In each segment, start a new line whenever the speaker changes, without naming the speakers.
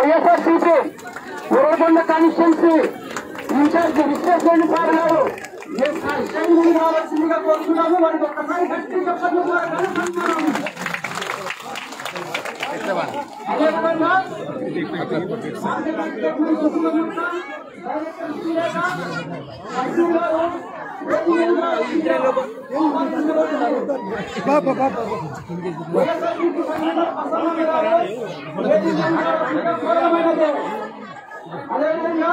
YSRCP Uravakonda constituency incharge విశ్వేశ్వరుని పాల్గొన్నారు రావాల్సిందిగా కోరుతున్నాము. వారికి ఒక్కసారి గట్టి చెప్పండి. అదేవిధంగా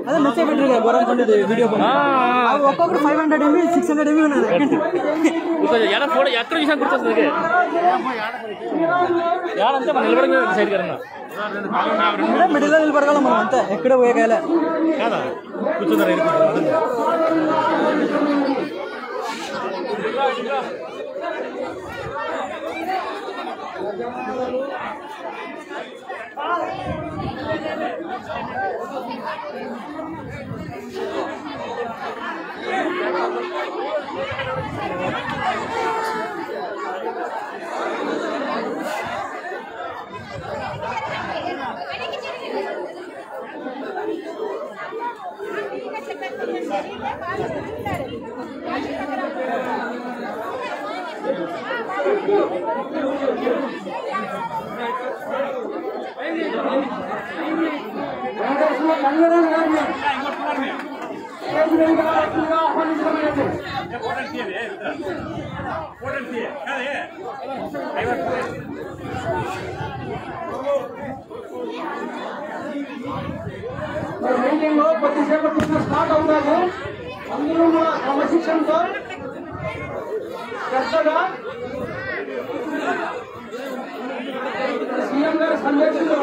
అదే మెసేజ్ పెట్టారు గౌరవం పండి వీడియో ఒక్కొక్కరు 500 MB 600 MB ఉన్నది
ఎక్కడ చూసినా గుర్తొస్తుంది యాడంతా మన నిలబడి సైడ్
మిడిల్లో నిలబడగలం మనం అంతే ఎక్కడ పోయగాలే
కాదా కూర్చుంటారు
మీటింగ్ కొద్దిసేపటి స్టార్ట్ అవుతారు. అందరూ కూడా క్రమశిక్షణతో శ్రద్ధగా సీఎం గారి సందేశంలో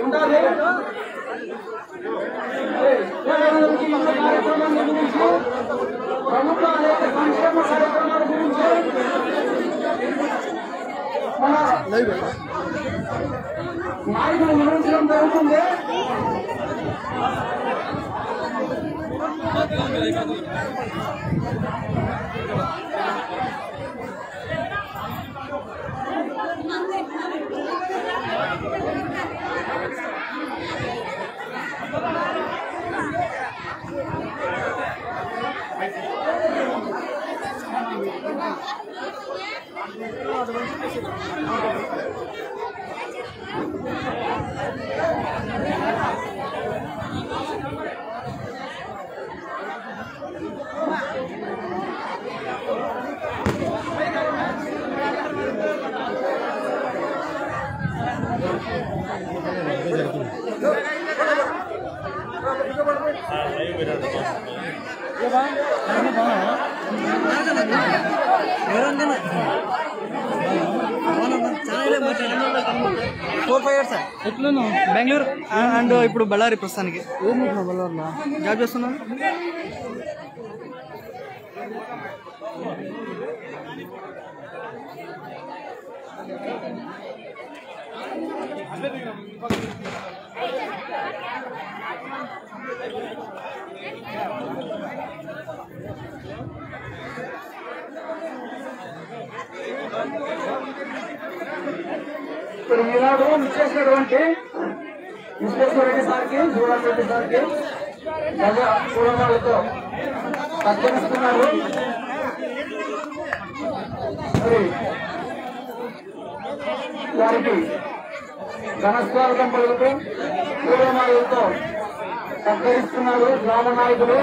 ఉండాలి. కార్యక్రమాల గురించి ప్రముఖ అనేక సంక్షేమ కార్యక్రమాల గురించి మన నాయకులు వివరించడం జరుగుతుంది.
ఎట్లను బెంగళూరు అండ్ ఇప్పుడు బళ్ళారి ప్రస్తుతానికి బళ్ళారిలో జాబ్ చేస్తున్నాను.
ఇప్పుడు ఈనాడు ఇచ్చేసినటువంటి విశ్వేశ్వరరెడ్డి సార్కి, జూరాన్ రెడ్డి సార్కి గజ పూలమాలతో సత్కరిస్తున్నారు. మరి వారికి ఘనస్వాగతం పలుకుతూ పూలమాలతో సత్కరిస్తున్నారు గ్రామ నాయకులు.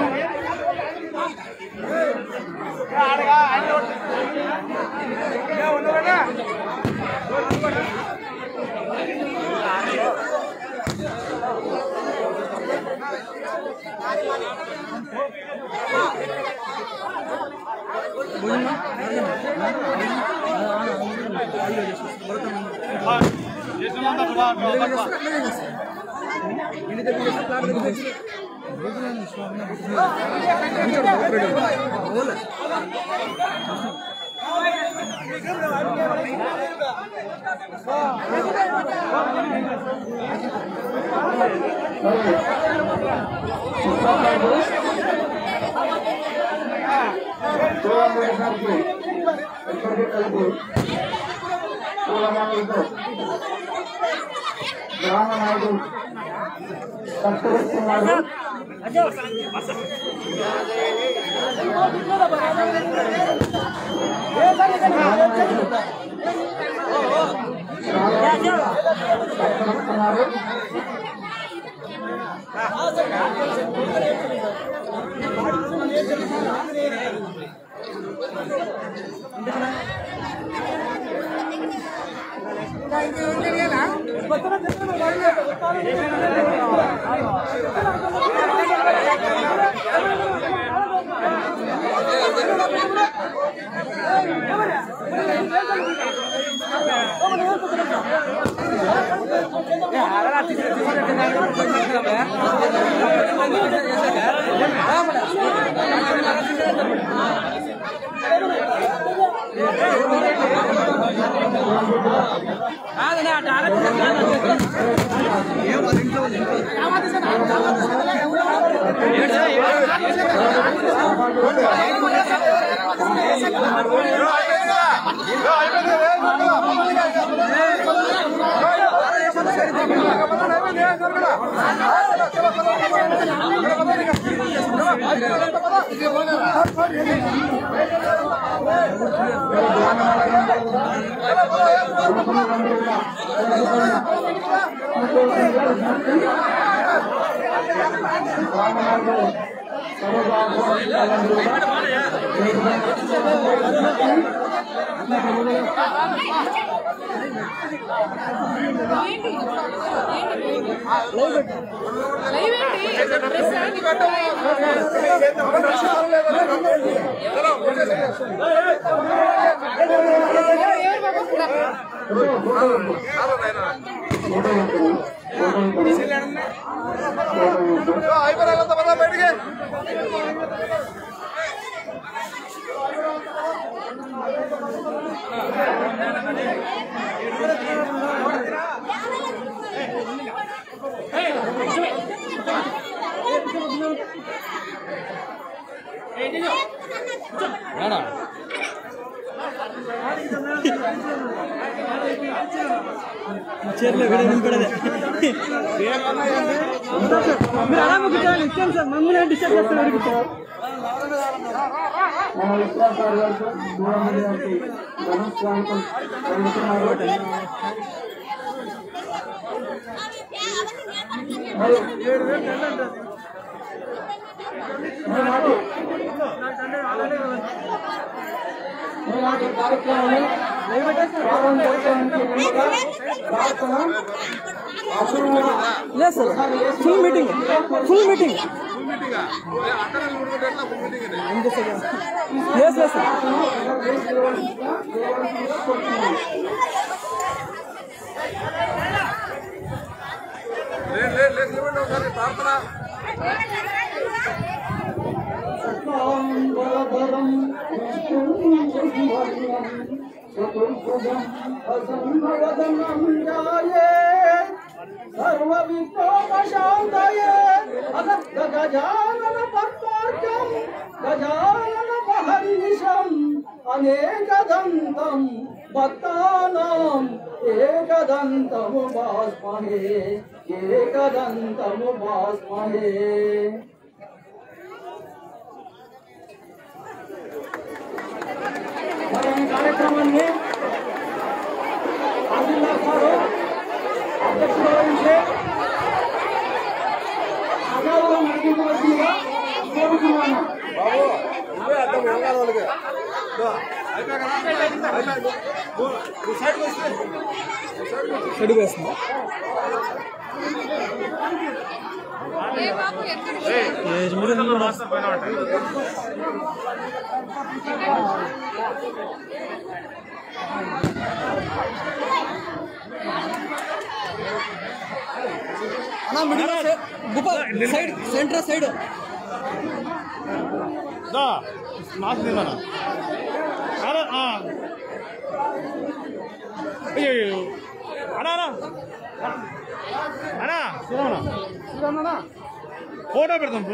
చీరలో వీడియో నింపడదే మీరు ఆరామ కూర్చోవాలి ఇచ్చాను సార్ మమ్మల్ని డిస్టర్బ్ చేస్తారు లేదు సార్ ఫుల్ మీటింగ్ లేదు లేదు సార్
सर्वविश्वशान्ताये गजानन पद्मार्कं गजानन महर्निशम् अनेकदन्तं भक्तानाम् एकदन्तमुपास्महे एकदन्तमुपास्महे కార్యక్రమాన్ని ఆదిల్లా గారు అధ్యక్షుడు వహించే అగాధంగా నడిపించవలసిందిగా కోరుతున్నాను.
చెడు వేస్తుంది అన్నా middle side side centre side
దా మాస్ దిమన అరే అయ్యో అనా అనా శివనా ఫోటో పెడతాం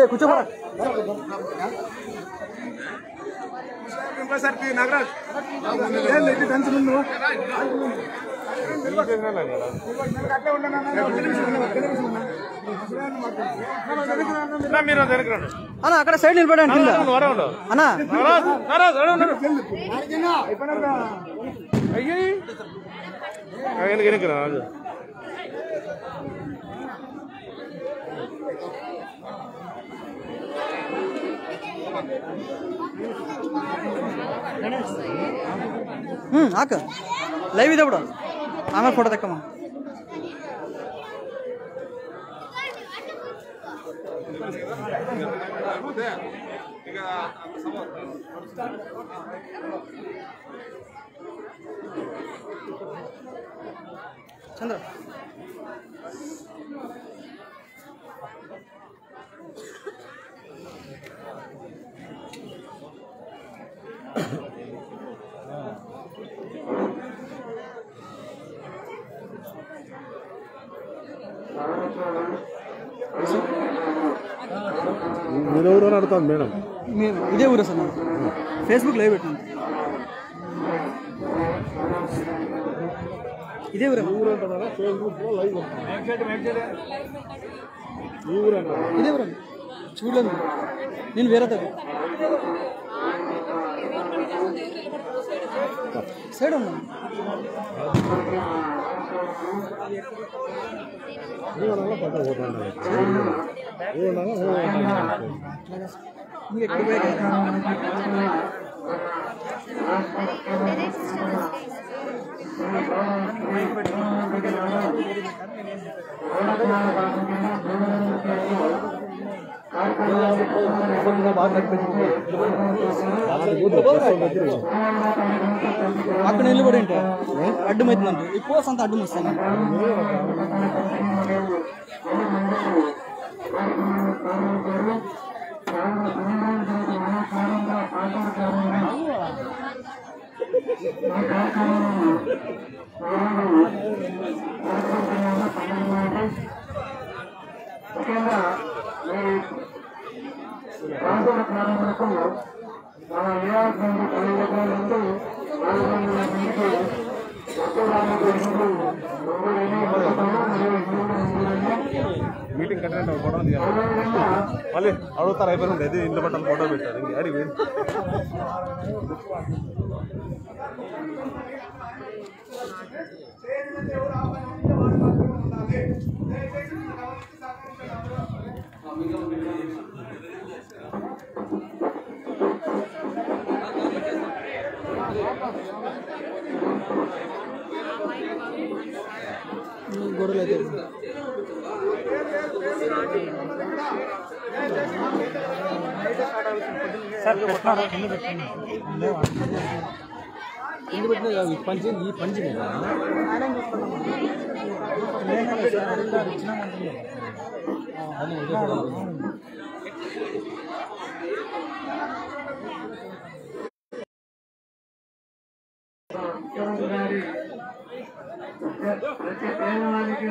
కూర్చోబడా
ఇంకోసారి నాగరాజ్ టెన్షన్ ముందు
మీరు దగ్గర
అన్న అక్కడ సైడ్ నిలబడండి కింద అన్నా
రాజు
ಆಕ ಲೈವ್ ಇದೆ ಬಿಡು ಆಮೇಲೆ ಫೋಟೋ ತಕ್ಕಮ್ಮ ಚಂದ್ರ
మీరెవరో అడుగుతాను మేడం
మేము ఇదే ఊరు సార్ నాకు ఫేస్బుక్ లైవ్ పెట్టాను ఇదే ఊరు ఇదే ఊరు చూడలేదు నేను వేరే దగ్గర సైడ్ ఉన్నాను మీకు ఎక్కువ అక్కడ వెళ్ళి కూడా ఏంటి అడ్డుమవుతుందంట ఎక్కువ సంత అడ్డం వస్తాను
మీటింగ్ కంటెంట్ ఫోటో మళ్ళీ అడుగుతారు అయిపోయింది అది ఇంట్లో పట్టాలి ఫోటో పెట్టారు ఇంక అడిగి
గొడవలు అయితే
పంచి ఈ పంచి మీద
ప్రతి పేదవానికి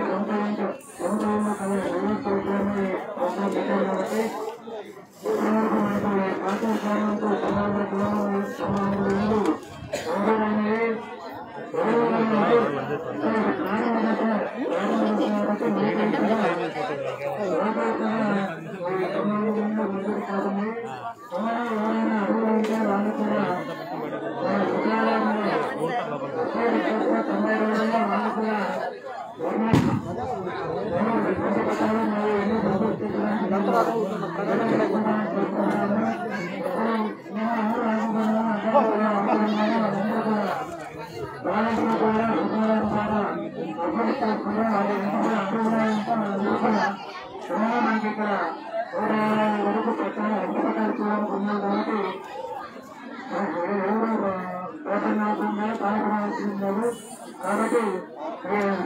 కాబట్టి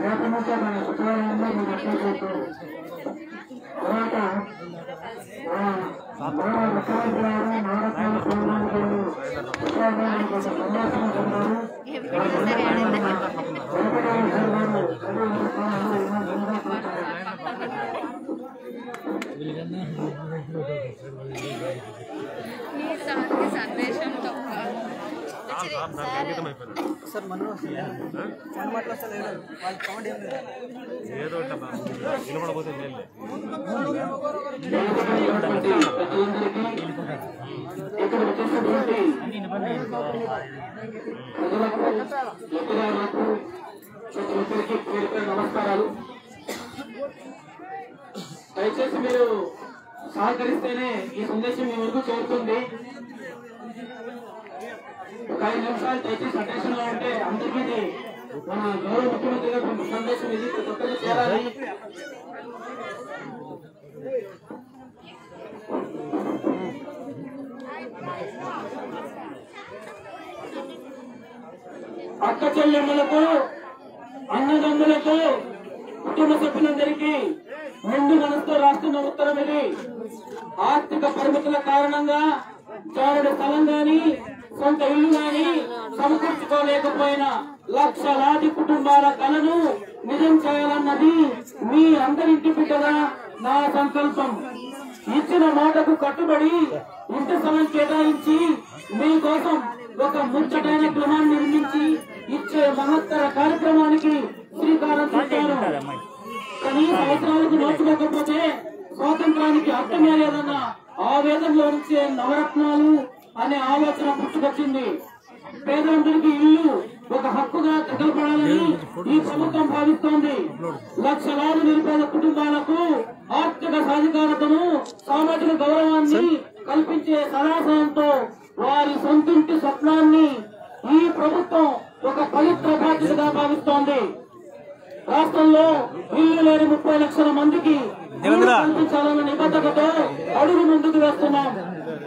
రేపు నుంచి మన సచివాలయంలో మీరు ఎక్కడ తర్వాత ముఖ్యమంత్రి గారు నవరత్నాల ప్రోగ్రాంలు సంభాషణ చెందారు.
సందేశం
సార్ మనం మాట్లాడలేదు వాళ్ళ కౌంట్ ఏం లేదు
ఏదో నిలబడబోతే మేలు
నమస్కారాలు. దయచేసి మీరు సహకరిస్తేనే ఈ సందేశం మీ వరకు చేరుతుంది. ఒక 5 నిమిషాలు దయచేసి అటెన్షన్ లో ఉంటే అందరికీ మన గౌరవ ముఖ్యమంత్రి గారి సందేశం ఇది ప్రతి ఒక్కరికి చేరాలి. అక్క చెల్లెమ్మలకు, అన్నదమ్ములకు, కుటుంబ సభ్యులందరికీ నిండు మనసుతో రాస్తున్న ఉత్తరం ఇది. ఆర్థిక పరిమితుల కారణంగా చారుడు స్థలం గాని, సొంత ఇల్లు గాని సమకూర్చుకోలేకపోయిన లక్షలాది కుటుంబాల కలను నిజం చేయాలన్నది మీ అందరింటి బిడ్డగా నా సంకల్పం. ఇచ్చిన మాటకు కట్టుబడి ఇంటి స్థలం కేటాయించి మీకోసం ఒక ముచ్చటైన గృహాన్ని నిర్మించి ఇచ్చే మహత్తర కార్యక్రమానికి శ్రీకారం చుట్టాను. కనీస అవసరాలకు నోచుకోకపోతే స్వాతంత్రానికి అర్థమే లేదన్న ఆవేదనలో నుంచే నవరత్నాలు అనే ఆలోచన పుట్టుకొచ్చింది. పేదలందరికీ ఇల్లు ఒక హక్కుగా తగలపడాలని ఈ ప్రభుత్వం భావిస్తోంది. లక్షలాది నిరుపేద కుటుంబాలకు ఆర్థిక సాధికారతను, సామాజిక గౌరవాన్ని కల్పించే సదాశయంతో వారి సొంతింటి స్వప్నాన్ని ఈ ప్రభుత్వం ఒక పవిత్ర బాధ్యతగా భావిస్తోంది. రాష్ట్రంలో ఇల్లు లేని 30 లక్షల మందికి కల్పించాలన్న నిబద్ధతతో అడుగు ముందుకు వేస్తున్నాం.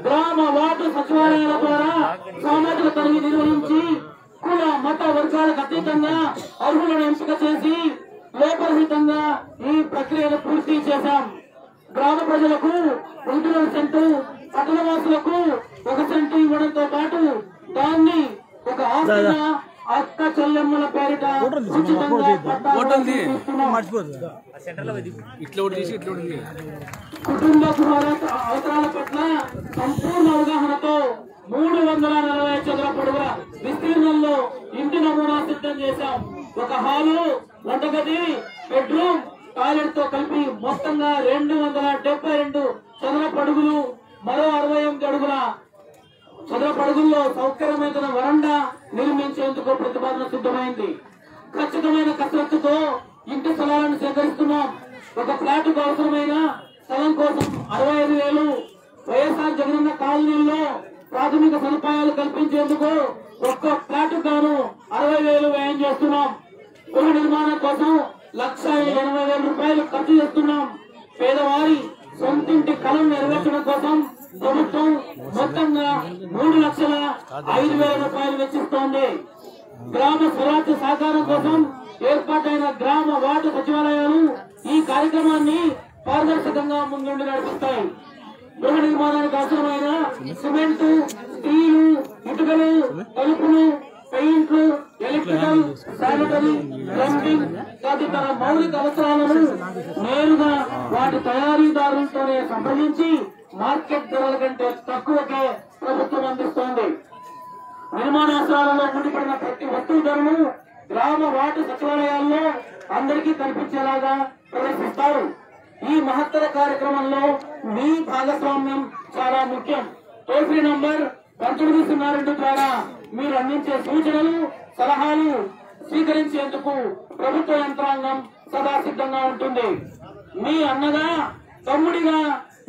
గ్రామ వార్డు సచివాలయాల ద్వారా సామాజిక తనిఖీ నిర్వహించి కుల మత వర్గాలకు అతీతంగా అర్హులను ఎంపిక చేసి లోపరహితంగా ఈ ప్రక్రియను పూర్తి చేశాం. గ్రామ ప్రజలకు 1 సెంటు, పట్టణవాసులకు 1 సెంటు ఇవ్వడంతో పాటు దాన్ని ఒక ఆస్తిగా అక్క చెల్లెమ్మల పేరిట ఉచితంగా కుటుంబ అవసరాల పట్ల సంపూర్ణ అవగాహనతో 340 చదరపు అడుగుల విస్తీర్ణంలో ఇంటి నమూనా సిద్ధం చేశాం. ఒక హాలు, వంటగది, బెడ్రూమ్, టాయిలెట్ తో కలిపి మొత్తంగా 272 చదరపు అడుగులు, మరో 68 అడుగుల చదరపు అడుగుల్లో సౌకర్యమైన వరండా నిర్మించేందుకు ప్రతిపాదన సిద్ధమైంది. ఖచ్చితమైన కసరత్తుతో ఇంటి స్థలాలను సేకరిస్తున్నాం. ఒక ఫ్లాట్కు అవసరమైన స్థలం కోసం 65,000, వైఎస్ఆర్ జగనన్న కాలనీల్లో ప్రాథమిక సదుపాయాలు కల్పించేందుకు ఒక్క ఫ్లాట్ గాను 60,000 వ్యయం చేస్తున్నాం. గృహ నిర్మాణం కోసం 1,80,000 రూపాయలు ఖర్చు చేస్తున్నాం. పేదవారి సొంతింటి కలను నెరవేర్చడం కోసం ప్రభుత్వం మొత్తంగా 3,05,000 రూపాయలు వెచ్చిస్తోంది. గ్రామ స్వరాజ్య సహకారం కోసం ఏర్పాటైన గ్రామ వార్డు సచివాలయాలు ఈ కార్యక్రమాన్ని పారదర్శకంగా ముందుండి నడిపిస్తాయి. గృహ నిర్మాణానికి అవసరమైన సిమెంటు, స్టీలు, ఇటుకలు, తలుపులు, పెయింట్లు, ఎలక్ట్రికల్, శానిటరీ, ప్లంబింగ్ తదితర మౌలిక అవసరాలను నేరుగా వాటి తయారీదారులతోనే సంప్రదించి మార్కెట్ ధరల కంటే తక్కువకే ప్రభుత్వం అందిస్తోంది. నిర్మాణావసరాలలో ముడిపడిన ప్రతి వస్తువు ధరను గ్రామ వార్డు సచివాలయాల్లో అందరికీ కల్పించేలాగా ప్రదర్శిస్తారు. ఈ మహత్తర కార్యక్రమంలో మీ భాగస్వామ్యం చాలా ముఖ్యం. టోల్ ఫ్రీ నంబర్ 1902 ద్వారా మీరు అందించే సూచనలు, సలహాలు స్వీకరించేందుకు ప్రభుత్వ యంత్రాంగం సదా సిద్ధంగా ఉంటుంది. మీ అన్నగా, తమ్ముడిగా,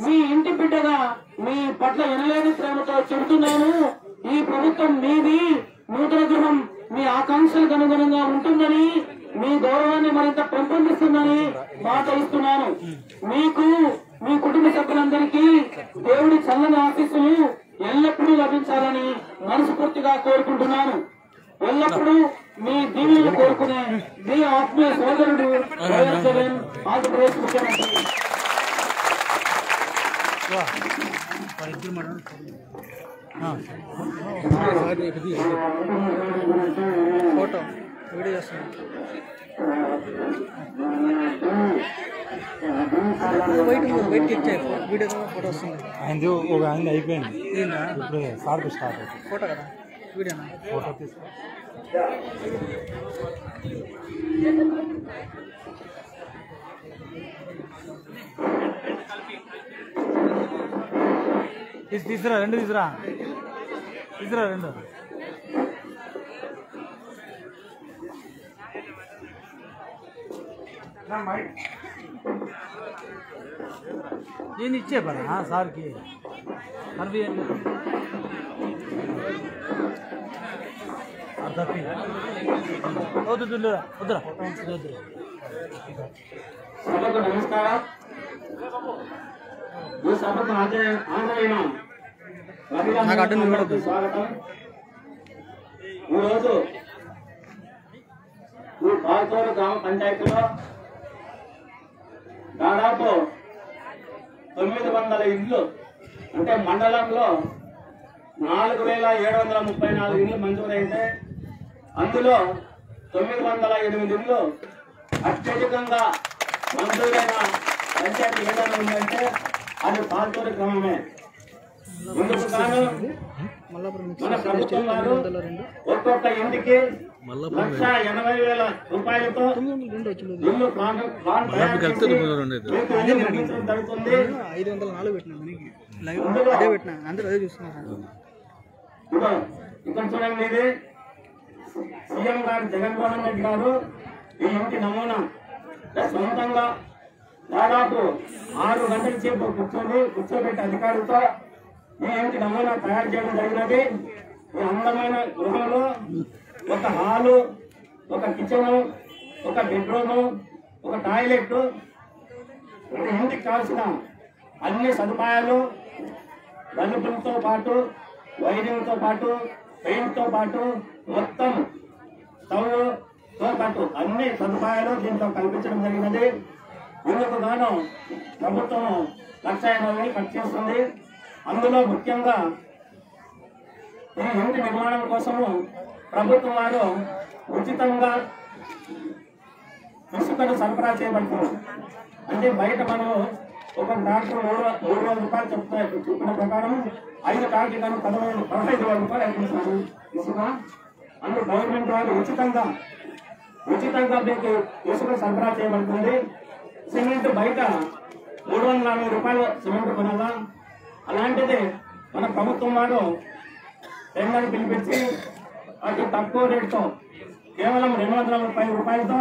మీ ఇంటి బిడ్డగా మీ పట్ల ఎనలేని ప్రేమతో చెబుతున్నాను. ఈ ప్రభుత్వం మీది. నూతన గృహం మీ ఆకాంక్షలకు అనుగుణంగా ఉంటుందని, మీ గౌరవాన్ని మరింత పెంపొందిస్తుందని మాట ఇస్తున్నాను. మీకు మీ కుటుంబ సభ్యులందరికీ దేవుడి చల్లని ఆశీస్సులు ఎల్లప్పుడూ లభించాలని మనస్ఫూర్తిగా కోరుకుంటున్నాను. ఎల్లప్పుడూ మీ దీవెనలు కోరుకునే మీ ఆత్మీయ సోదరుడు వైఎస్ జగన్, ఆంధ్రప్రదేశ్ ముఖ్యమంత్రి.
ఫోటో వీడియో చేస్తున్నాను. వెయిట్ క్లిక్ చేయి, వీడియో ఫోటో వస్తుంది.
ఆయన ఒక ఆయన అయిపోయింది, ఇప్పుడు సార్కి స్టార్ట్ అవుతుంది.
ఫోటో కదా, వీడియోనా?
ఫోటో తీసుకో. తీసురా, రెండు తీసురా రెండు.
నేను ఇచ్చే పరా సార్కి అరవై తప్పి వద్దురా వద్దురా.
సభకు నమస్కారం. ఈ సభకు హాజరైన మహిళలందరికీ స్వాగతం. ఈరోజు ఈ పాల్తోడు గ్రామ పంచాయతీలో దాదాపు 900 ఇండ్లు, అంటే మండలంలో 4734 ఇండ్లు మంజూరైతే అందులో 908 ఇండ్లు అత్యధికంగా మంజూరైన పంచాయతీ ఏదైనా ఉందంటే అది పాల్తోడు గ్రామమే. ఇందుకు గాను మన ప్రభుత్వం వారు ఒక్కొక్క ఇంటికి 1,80,000 రూపాయలతో ఇల్లు ప్లాన్ జరుగుతుంది.
504 పెట్టినా లైవ్ అదే పెట్టినా, అందరూ అదే చూస్తున్నారు.
ఇక్కడ చూడండి, ఇది సీఎం గారు జగన్మోహన్ రెడ్డి గారు ఈ ఇంటి నమూనా సొంతంగా దాదాపు 6 గంటల సేపు కూర్చోబెట్టి అధికారులతో ఈ ఇంటి నమూనా తయారు చేయడం జరిగినది. ఈ అందమైన గృహంలో ఒక హాలు, ఒక కిచెన్, ఒక బెడ్రూము, ఒక టాయిలెట్, ఇంటికి కావాల్సిన అన్ని సదుపాయాలు, బల్బులతో పాటు, వైరింగ్తో పాటు, పెయింట్తో పాటు, మొత్తం స్టవ్తో పాటు అన్ని సదుపాయాలు దీంట్లో కల్పించడం జరిగినది. ఇందుకు గాను ప్రభుత్వం 1,80,000 ఖర్చు చేస్తుంది. అందులో ముఖ్యంగా ఈ ఇంటి నిర్మాణం కోసము ప్రభుత్వం వారు ఉచితంగా ఇసుకను సరఫరా చేయబడుతుంది. అంటే బయట మనం ఒక డాక్టర్ 3,000 రూపాయలు చెప్పిన ప్రకారం 5 టాక్టర్లు కానీ 15,000 రూపాయలు అయిపోతున్నారు ఇసుక. అందులో గవర్నమెంట్ వారు ఉచితంగా మీకు ఇసుక సరఫరా చేయబడుతుంది. సిమెంట్ బయట 340 రూపాయలు సిమెంట్ కొనాలా. అలాంటిది మన ప్రభుత్వం వారు టెండర్ పిలిపించి అతి తక్కువ రేటుతో కేవలం 230 రూపాయలతో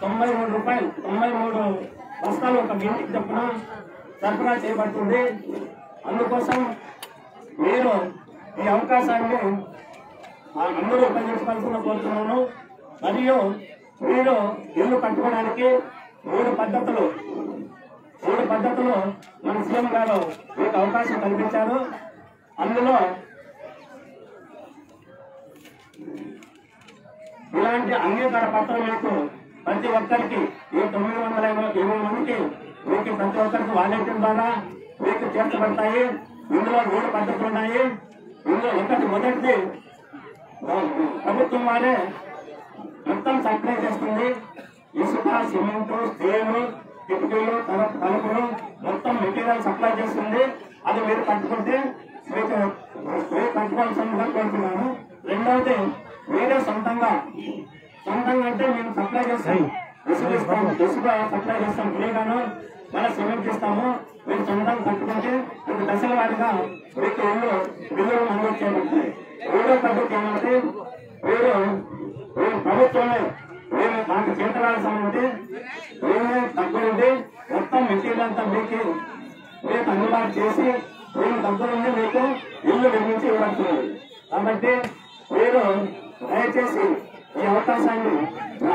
93 బస్తాలు ఒక ఇంటికి చొప్పున సరఫరా చేయబడుతుంది. అందుకోసం మీరు ఈ అవకాశాన్ని అందరూ ఉపయోగించుకోవాల్సిన కోరుతున్నాను. మరియు మీరు ఇల్లు కట్టుకోవడానికి 3 పద్ధతులు మన సీఎం గారు మీకు అవకాశం కల్పించారు. అందులో ఇలాంటి అంగీకార పత్రం మీకు ప్రతి ఒక్కరికి ఈ 920 మందికి మీకు ప్రతి ఒక్కరికి వాలంటీర్ ద్వారా మీకు చేర్చబడతాయి. ఇందులో 3 పద్ధతులు ఉన్నాయి. ఇందులో మొదటిది ప్రభుత్వం వారే మొత్తం సప్లై చేస్తుంది. ఇసుక, సిమెంట్, స్టీల్, కిటికీలు, తలుపులు మొత్తం మెటీరియల్ సప్లై చేస్తుంది. అది మీరు కట్టుకుంటే మీకు కట్టుకోవాల్సిందిగా కోరుతున్నాను. రెండవది మీరే సొంతంగా అంటే మేము సప్లై చేస్తాం, ఇసుక సప్లై చేస్తాం ఫ్రీగాను, మళ్ళీ సిమెంట్ ఇస్తాము. మీరు సొంతంగా కట్టుకుంటే మీకు దశల వారిగా మీకు బిల్లులు మంజూరు చేయబడతాయి. మూడో పద్ధతి ఏమంటే మీరు ప్రభుత్వమే మేము మాకు చేతరాల్సిందంటే మేమే దగ్గరుండి మొత్తం మెటీరియల్ అంతా మీకు అందుబాటు చేసి మేము దగ్గరుండి మీకు ఇల్లు నిర్మించి ఇవ్వబడుతుంది. కాబట్టి మీరు దయచేసి ఈ అవకాశాన్ని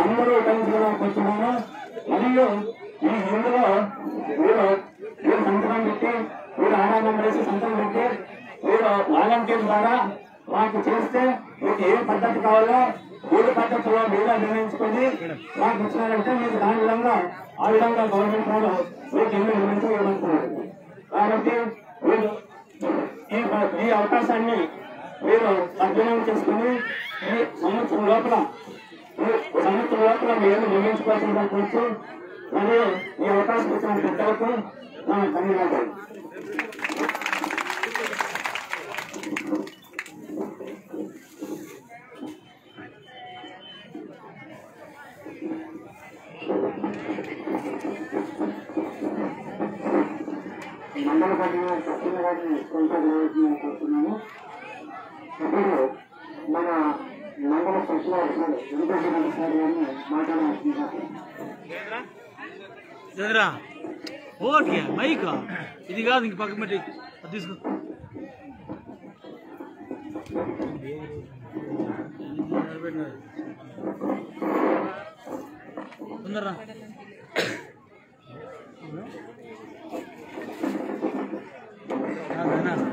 అందరూ ఉపయోగించుకోవాలనుకుంటున్నాను. మరియు ఇందులో మీరు సంతకం పెట్టి మీరు ఆనందం వేసి సంతకం పెట్టి మీరు వాలంటీర్ ద్వారా మాకు చేస్తే మీకు ఏ పద్ధతి కావాలో 3 పద్ధతుల్లో మీరే నిర్ణయించుకొని మాకు ఇచ్చినారంటే మీకు దాని విధంగా ఆ విధంగా గవర్నమెంట్ వాళ్ళు మీకు ఎన్ని నిర్ణయించుకోవాలనుకున్నారు. కాబట్టి మీరు ఈ అవకాశాన్ని మీరు సద్వినియోగం చేసుకుని ఈ సంవత్సరం లోపల మీరు నిర్ణయించుకోవాల్సింది అనుకోవచ్చు. మరియు ఈ అవకాశం ఇచ్చిన పెద్దలకు నా ధన్యవాదాలు. మండల కన్వీనర్ సత్యన గారిని కొనసాగించుకుంటున్నాను. ఇప్పుడు మన మండల స్పెషల్ ఆఫీసర్ వెంకటేశ్వర సార్ గారిని మాట్లాడాల్సింది.
ఓకే మైకా ఇది కాదు ఇంక పక్కన పెట్టి అది తీసుకో. తొందరరా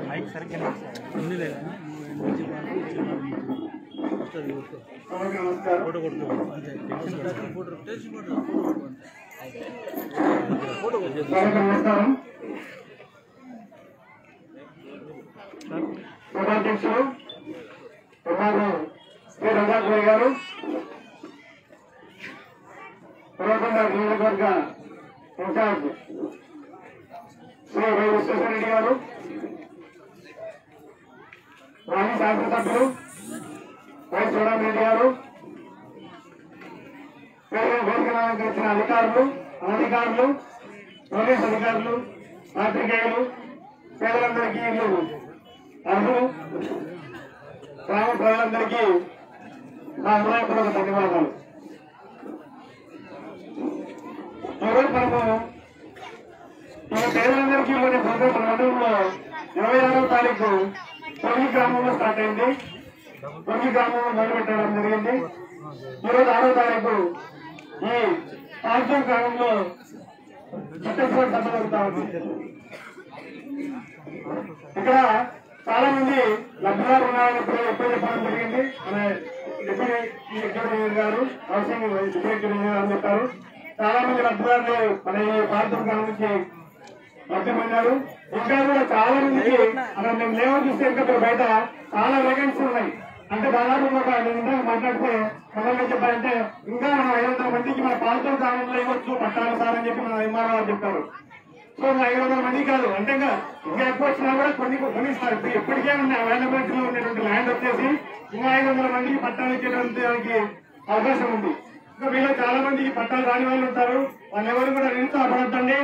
మైక్ సరిగ్గా ఉంది లేదా ఫోటో కొడుతూ అంతే ఫోటో
నమస్కారం. ఉపాధ్యక్షులు శ్రీ రజాక్ గారు, పురాకొండ నియోజకవర్గ ఇన్ఛార్జ్ శ్రీ వై విశ్వేశ్వరరెడ్డి గారు, మాజీ శాసనసభ్యులు వై చూడారెడ్డి గారు, వేదికలకు వచ్చిన అధికారులు, అనధికారులు, పోలీస్ అధికారులు, పాత్రికేయులు, పేదలందరికీ అర్హులు, గ్రామ ప్రజలందరికీ నా హృదయపూర్వక ధన్యవాదాలు. ఈరోజు మనము ఈ పేదలందరికీ మన మండలంలో 26వ తారీఖు పొంగి గ్రామంలో స్టార్ట్ అయింది. పొంగి గ్రామంలో మొదలుపెట్టడం జరిగింది. ఈరోజు 6వ తారీఖు ఈ పాల్చం గ్రామంలో చిత్తూరు సభ జరుగుతా ఉంది. ఇక్కడ చాలా మంది లబ్ధిదారులు ఉన్నారని ఎప్పుడు చెప్పడం జరిగింది. మన డిప్యూటీ ఇంజనీర్ గారు, హౌసింగ్ డిప్యూటీ ఇంజనీర్ అని చెప్పారు. చాలా మంది లబ్ధిదారులు మన ఈ పాల్చం గ్రామం నుంచి లబ్ధి పొందారు. ఇంకా కూడా చాలా మందికి అక్కడ మేము లేవర్ చూస్తే ఇంకా బయట చాలా వేకెన్సీ ఉన్నాయి. అంటే దాదాపు నేను మాట్లాడితే మనల్ని చెప్పారంటే ఇంకా మనం 500 మందికి మన పాల్చం గ్రామంలో ఇవ్వచ్చు పట్టాలి సార్ అని చెప్పి మన ఎంఆర్ఓ గారు చెప్పారు. సో 500 మంది కాదు, అంటే ఇంకా ఎక్కువ వచ్చినా కూడా కొన్ని ఇస్తారు. ఇప్పటికే ఉన్న అవైలబిలిటీలో ఉండేటువంటి ల్యాండ్ వచ్చేసి ఇంకా 500 మందికి పట్టాలు ఇచ్చేటువంటి అవకాశం ఉంది. ఇంకా వీళ్ళు చాలా మందికి పట్టాలు రాని వాళ్ళు ఉంటారు. వాళ్ళెవరు కూడా నిరుత్సాహపడద్దండి.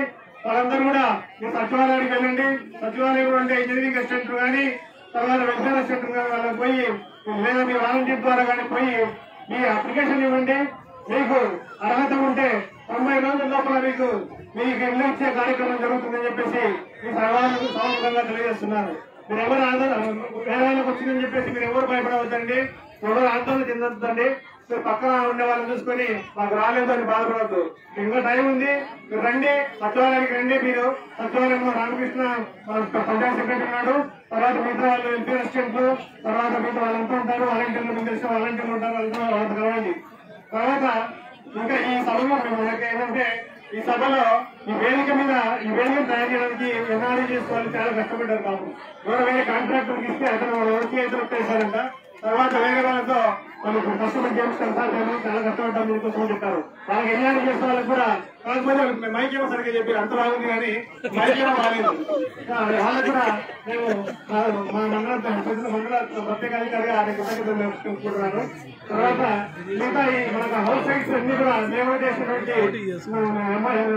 వాళ్ళందరూ కూడా మీరు సచివాలయానికి వెళ్ళండి. సచివాలయంలో ఉండే ఇంజనీరింగ్ అసిస్టెంట్ కానీ తర్వాత వెల్ఫేర్ అసిస్టెంట్ కానీ వాళ్ళకి పోయి లేదా మీ వాలంటీర్ ద్వారా కానీ పోయి మీ అప్లికేషన్ ఇవ్వండి. మీకు అర్హత ఉంటే 90 రోజుల లోపల మీకు ఇల్లు ఇచ్చే కార్యక్రమం జరుగుతుందని చెప్పేసి మీ సభాముఖంగా తెలియజేస్తున్నారు. మీరు ఎవరు వేరే వాళ్ళకి వచ్చిందని చెప్పేసి మీరు ఎవరు భయపడవద్దండి, ఎవరు ఆందోళన చెందొద్దండి. మీరు పక్కన ఉండే వాళ్ళని చూసుకొని మాకు రాలేదు అని బాధపడవద్దు. ఇంకా టైం ఉంది, మీరు రండి, సచివాలయానికి రండి. మీరు సచివాలయంలో రామకృష్ణ పంచాయత్ సెక్రటరీ ఉన్నాడు, తర్వాత మిగతా వాళ్ళు వెల్ఫేర్ అసిస్టెంట్లు, తర్వాత మిగతా వాళ్ళంతా ఉంటారు, వాలంటీర్లు, మీకు తెలిసిన వాలంటీర్లు ఉంటారు, వాళ్ళతో కలవండి. తర్వాత ఇంకా ఈ సభలో మనకి ఏంటంటే ఈ సభలో ఈ వేదిక తయారు చేయడానికి ఎన్ఆర్ఐ చేసుకోవాలి, చాలా కష్టపడ్డారు పాపం. ఎవరో వేరే కాంట్రాక్టర్కి ఇస్తే అతను ఎవరికి అయితే వచ్చేసారంట. తర్వాత వేరే వాళ్ళతో మనకు కస్టమర్ గేమ్స్ కన్సల్ట్ చాలా కష్టపడ్డాం మీకోసం చెప్పారు. వాళ్ళకి ఎన్ఆర్ఐ చేసే వాళ్ళకి కూడా కాకపోతే మైక్ ఏమో సరిగ్గా చెప్పి అంత బాగుంది కానీ మైక్ ఏమో బాగాలేదు. వాళ్ళకు కూడా మేము మా మండల ప్రత్యేక అధికారిగా ఆయన కృతజ్ఞతలు తెలుసుకుంటున్నాను. తర్వాత మిగతా మనకు హౌస్ సైట్స్ అన్ని కూడా నియమనం చేసినటువంటి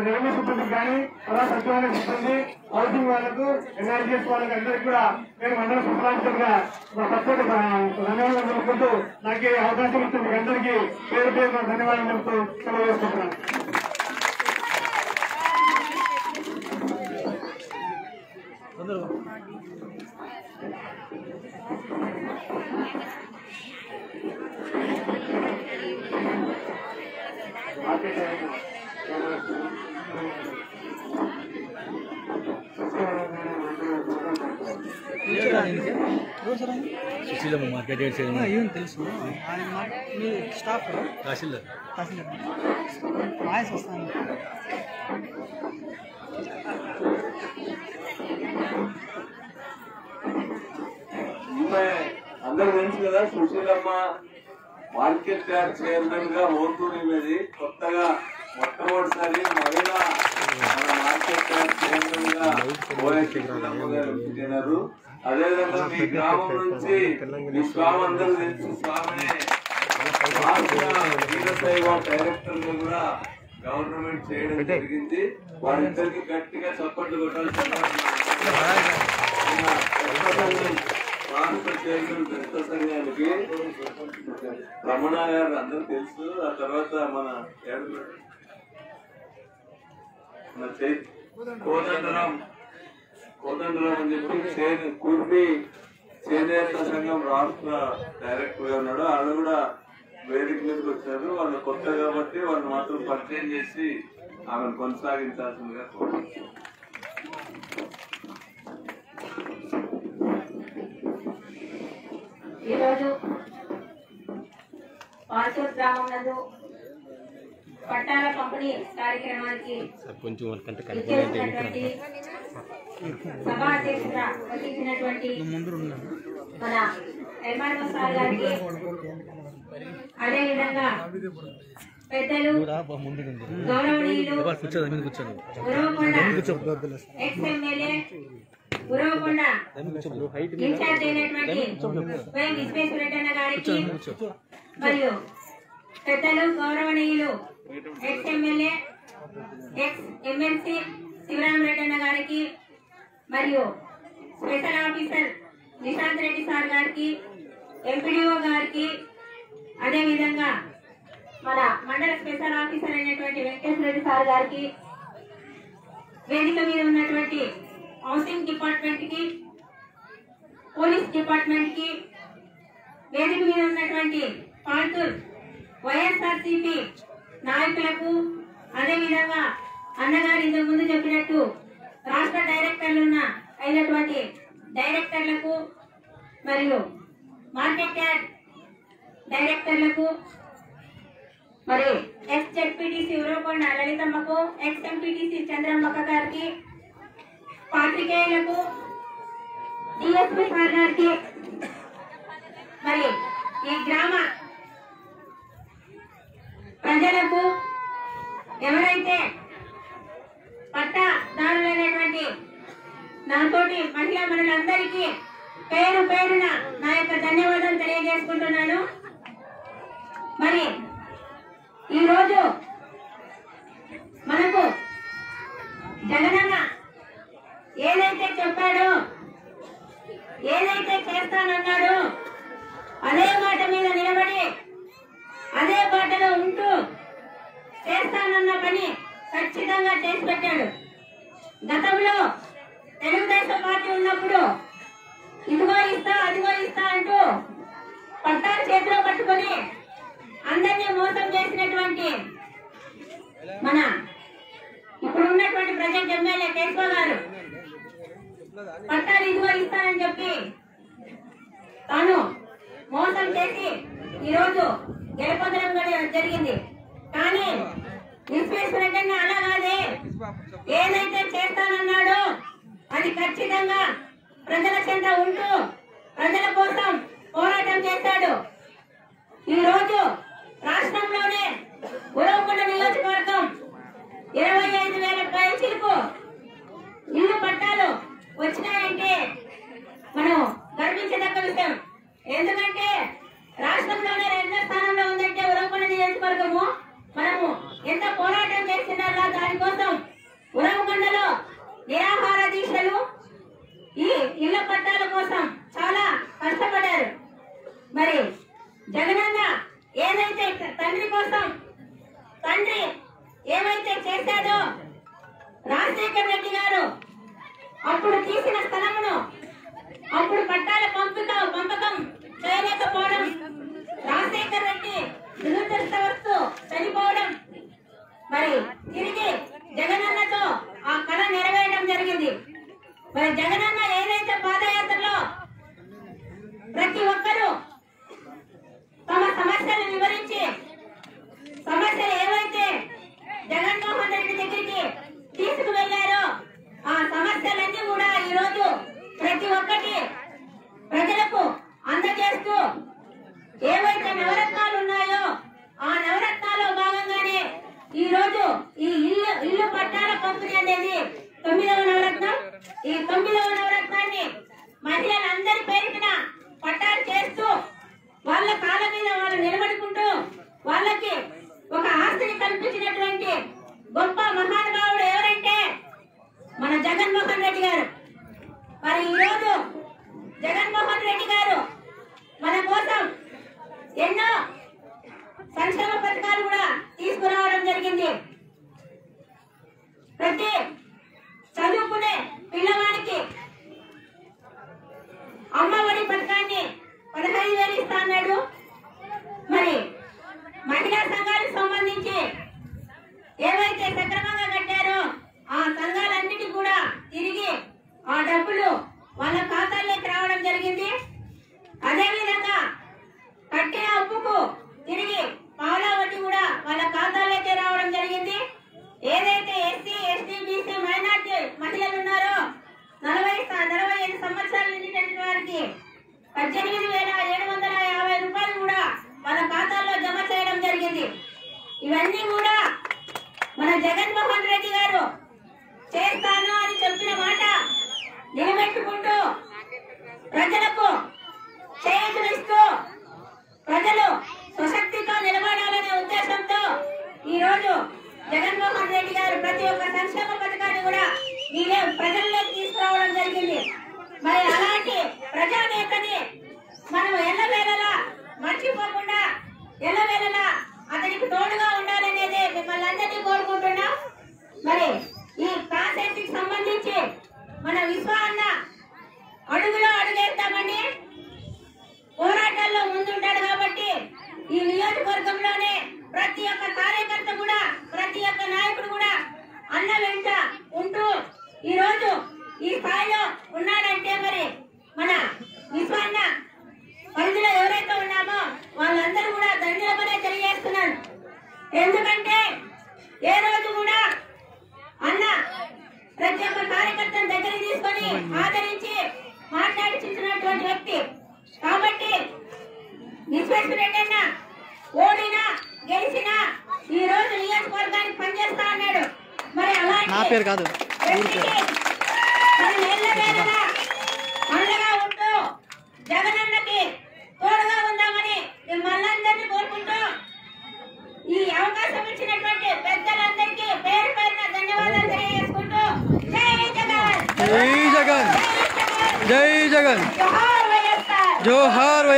రెవెన్యూ సిబ్బందికి కానీ తర్వాత సచివాలయ సిబ్బంది, హౌసింగ్ వాళ్ళకు, ఎన్ఆర్జీఎస్ వాళ్ళకి అందరికీ కూడా నేను మండల సభ్యులుగా ప్రత్యేక ధన్యవాదాలు తెలుపుకుంటూ నాకు అవకాశం ఇచ్చిన మీకు అందరికీ పేరు పేరు ధన్యవాదాలు చెప్తూ తెలియజేసుకుంటున్నాను. Market
Susheelamma market yard chairman
ఏం తెలుసు మీ స్టాఫ్
తహసీల్దార్
వాయిస్ వస్తాను.
అందరూ తెలుసు కదా, సుశీలమ్మ మార్కెట్ యార్డ్ చైర్మన్ గా ఓటూరిమేది కొత్తగా మొట్టమొదటిసారి మహిళా మన మార్కెట్ యార్డ్ చైర్మన్ గా ఓఎస్ఆర్. అదేవిధంగా మీ గ్రామం నుంచి మీ స్వామి అందరూ తెలుసు, స్వామి వీరశైవ డైరెక్టర్ గా కూడా గవర్నమెంట్ చేయడం జరిగింది. వారిద్దరికి గట్టిగా చప్పట్లు కొట్టాల్సిన రాష్ట్ర చైర్మన్ దళిత సంఘానికి రమణ గారు అందరూ తెలుసు. ఆ తర్వాత మన కోదండరాం అని చెప్పి కుర్మి చేనేత సంఘం రాష్ట్ర డైరెక్టర్ గా ఉన్నాడు. వాళ్ళు కూడా వేదిక మీదకి వచ్చారు. వాళ్ళు కొత్త కాబట్టి వాళ్ళు మాత్రం పరిచయం చేసి ఆమెను కొనసాగించాల్సిందిగా కోరుతున్నాను.
ఈరోజు పాల్చూర్ గ్రామం నందు పట్టాల పంపిణీ కార్యక్రమానికి ఇచ్చేసినటువంటి సభా అధ్యక్షుగా వహించినటువంటి మన ఎంఆర్ఓ సార్ గారికి, అదేవిధంగా పెద్దలు గౌరవనీయులు Uravakonda ex MLA Uravakonda incharge అయినటువంటి వైఎం విశ్వేశ్వరరెడ్డి గారికి, మరియు పెద్దలు గౌరవనీయులు ex MLA ex MLC Shivarama Reddy గారికి, మరియు special officer Nishant Reddy sir గారికి, ఎంపీడీఓ గారికి, అదేవిధంగా మన మండల స్పెషల్ ఆఫీసర్ అయినటువంటి వెంకటేశ్వర రెడ్డి సార్ గారికి, వేదిక మీద ఉన్నటువంటి హౌసింగ్ డిపార్ట్మెంట్ కి, పోలీస్ డిపార్ట్మెంట్ కి, వేదిక మీద ఉన్నటువంటి పాల్తూర్ వైఎస్ఆర్సీపీ నాయకులకు, అదేవిధంగా అన్నగారు ఇంతకు ముందు చెప్పినట్టు రాష్ట్ర డైరెక్టర్లు అయినటువంటి డైరెక్టర్లకు, మరియు మార్కెట్ యార్డ్ డైరెక్టర్లకు, మరి ఎక్స్ జెడ్పీటీసీ ఉరవకొండ లలితమ్మకు, ఎక్స్ ఎంపీటీసీ చంద్రమ్మక్క గారికి, పాత్రికేయులకు, డిఎస్పీ సార్ గారికి, మరి ఈ గ్రామ ప్రజలకు, ఎవరైతే పట్టాదారులైనటువంటి నాతోటి మహిళా మనులందరికీ పేరు పేరున నా యొక్క ధన్యవాదాలు తెలియజేసుకుంటున్నాను. మరి ఈరోజు మనకు జగనన్న ఏదైతే చెప్పాడో, ఏదైతే చేస్తానన్నాడో అదే మాట మీద నిలబడి అదే బాటలో ఉంటూ చేస్తానన్న పని ఖచ్చితంగా చేసి పెట్టాడు. గతంలో తెలుగుదేశం పార్టీ ఉన్నప్పుడు ఇదిగో ఇస్తా అదిగో ఇస్తా అంటూ పట్టాలు చేతిలో పట్టుకొని అందరినీ మోసం చేసినటువంటి మన ఇప్పుడు ఉన్నటువంటి ప్రజెంట్ ఎమ్మెల్యే కేశవ గారు పట్టాలు ఇదిగో ఇస్తానని చెప్పి తాను మోసం చేసి ఈరోజు గెలుపొందడం జరిగింది. కానీ విశ్వేశ్వరరెడ్డి అలా కాదే, ఏదైతే చేస్తానన్నాడో అది ఖచ్చితంగా ప్రజల చెంత ఉంటూ ప్రజల కోసం పోరాటం చేశాడు. ఈ రోజు రాష్ట్రంలోనే ఉరవకొండ నియోజకవర్గం 25,000 పైచిలకు ఇల్లు పట్టాలు వచ్చినాయంటే మనం గర్వించదగ్గ విషయం. ఎందుకంటే రాష్ట్రంలోనే 2వ స్థానంలో ఉందంటే ఉరవకొండ నియోజకవర్గము. మనము ఎంత పోరాటం చేస్తున్నారో దానికోసం ఉరవకొండలో నిరాహార దీక్షలు, ఈ ఇళ్ల పట్టాల కోసం చాలా కష్టపడ్డారు. మరి జగనన్న ఏదైతే తండ్రి కోసం తండ్రి ఏమైతే చేశాడో, రాజశేఖర రెడ్డి గారు అప్పుడు తీసిన స్థలమును అప్పుడు పట్టాల పంపకం చేయలేకపోవడం, రాజశేఖర రెడ్డి దురదృష్టవస్తు చనిపోవడం, మరి తిరిగి జగనన్నతో ఆ కళ నెరవేరడం జరిగింది. మరి జగనన్న ఏదైతే పాదయాత్రలో ప్రతి ఒక్కరూ తమ సమస్యలు వివరించి సమస్యలు ఏవైతే జగన్మోహన్ రెడ్డి దగ్గరికి తీసుకువెళ్లారో ఆ సమస్యలన్నీ కూడా ఈరోజు ప్రతి ఒక్కటి ప్రజలకు అందజేస్తూ ఏవైతే నవరత్నాలు ఉన్నాయో ఆ నవరత్నాల్లో భాగంగానే ఈ రోజు ఈ ఇల్లు పట్టాల పంపిణీ అనేది 9వ నవరత్నం. ఈ 9వ నవరత్నాన్ని మహిళలందరి పేరున పట్టాలు చేస్తూ వాళ్ళ కాళ్ళ మీద వాళ్ళు నిలబడుకుంటూ వాళ్ళకి ఒక ఆస్తిని కల్పించినటువంటి గొప్ప మహానుభావుడు ఎవరంటే మన జగన్మోహన్ రెడ్డి గారు. మరి ఈరోజు జగన్మోహన్ రెడ్డి గారు మన కోసం ఎన్నో సంక్షేమ పథకాలు కూడా తీసుకురావడం జరిగింది. ప్రతి చదువుకునే పిల్లవాడికి అమ్మఒడి పథకాన్ని 15,000 ఇస్తా అన్నాడు. మరి మహిళా సంఘాలకు సంబంధించి ఏవైతే సక్రమంగా కట్టారో ఆ సంఘాలన్నిటి కూడా తిరిగి ఆ డబ్బులు వాళ్ళ ఖాతాల్లోకి రావడం జరిగింది. అదేవిధంగా కట్టిన అప్పుకు తిరిగి పావలా వడ్డీ కూడా వాళ్ళ ఖాతాల్లోకి రావడం జరిగింది. ఏదైతే ఎస్సీ, ఎస్టీ, బీసీ, మైనార్టీ మహిళలు ఉన్నారో 45 సంవత్సరాల నిండిన వారికి 18,750 రూపాయలు కూడా వాళ్ళ ఖాతాల్లో జమ చేయడం జరిగింది. ఇవన్నీ కూడా మన జగన్మోహన్ రెడ్డి గారు చేస్తాను అని చెప్పిన మాట నిలబెట్టుకుంటూ ప్రజలకు చేయూతనిస్తూ ప్రజలు స్వశక్తితో నిలబడాలనే ఉద్దేశంతో ఈ రోజు జగన్మోహన్ రెడ్డి గారు ప్రతి ఒక్క సంక్షేమ పథకాన్ని కూడా ప్రజల్లోకి తీసుకురావడం జరిగింది. మరి అలాంటి ప్రజానేతని మనం ఎల్లవేళలా మర్చిపోకుండా ఎల్లవేళలా అతనికి తోడుగా ఉండాలనేది మిమ్మల్ని అందరినీ కోరుకుంటున్నాం. మరి ఈ కాన్సెప్ట్కి సంబంధించి మన విశ్వ అన్న అడుగులో అడుగేస్తామని పోరాటాల్లో ముందుంటాడు కాబట్టి ఈ నియోజకవర్గంలోనే ప్రతి ఒక్క కార్యకర్త కూడా ప్రతి ఒక్క నాయకుడు కూడా అన్న వెంట ఉంటూ ఈ రోజు ఈ స్థాయిలో ఉన్నాడంటే మరి మన విశ్వాన్న పరిధిలో ఎవరైతే ఉన్నామో వాళ్ళందరూ కూడా ధన్యవాదాలే తెలియజేస్తున్నాను. ఎందుకంటే ఏ రోజు కూడా అన్న ప్రతి ఒక్క కార్యకర్తను దగ్గర తీసుకొని ఆదరించి మాట్లాడించినటువంటి వ్యక్తి కాబట్టి విశ్వేశ్వరరెడ్డి అన్న ఓడినా గెలిచినా ఈ రోజు నియోజకవర్గానికి పనిచేస్తా అన్నాడు. మరి అలాంటి
నా పేరు కాదు
అండగా ఉంటూ జగనన్నకి తోడుగా ఉందామని మిమ్మల్ని కోరుకుంటూ ఈ అవకాశం ఇచ్చినటువంటి పెద్దలందరికీ పేరు పేరున ధన్యవాదాలు తెలియజేసుకుంటూ జై జగన్,
జై జగన్, జై జగన్,
జోహార్ వైఎస్ఆర్,
జోహార్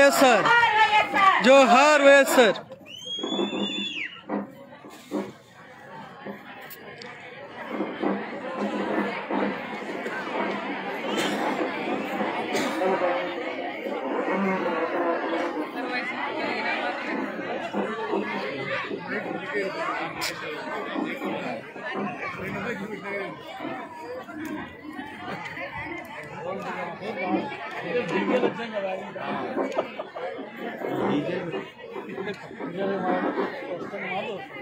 వైఎస్ఆర్, జోహార్ వైఎస్ఆర్.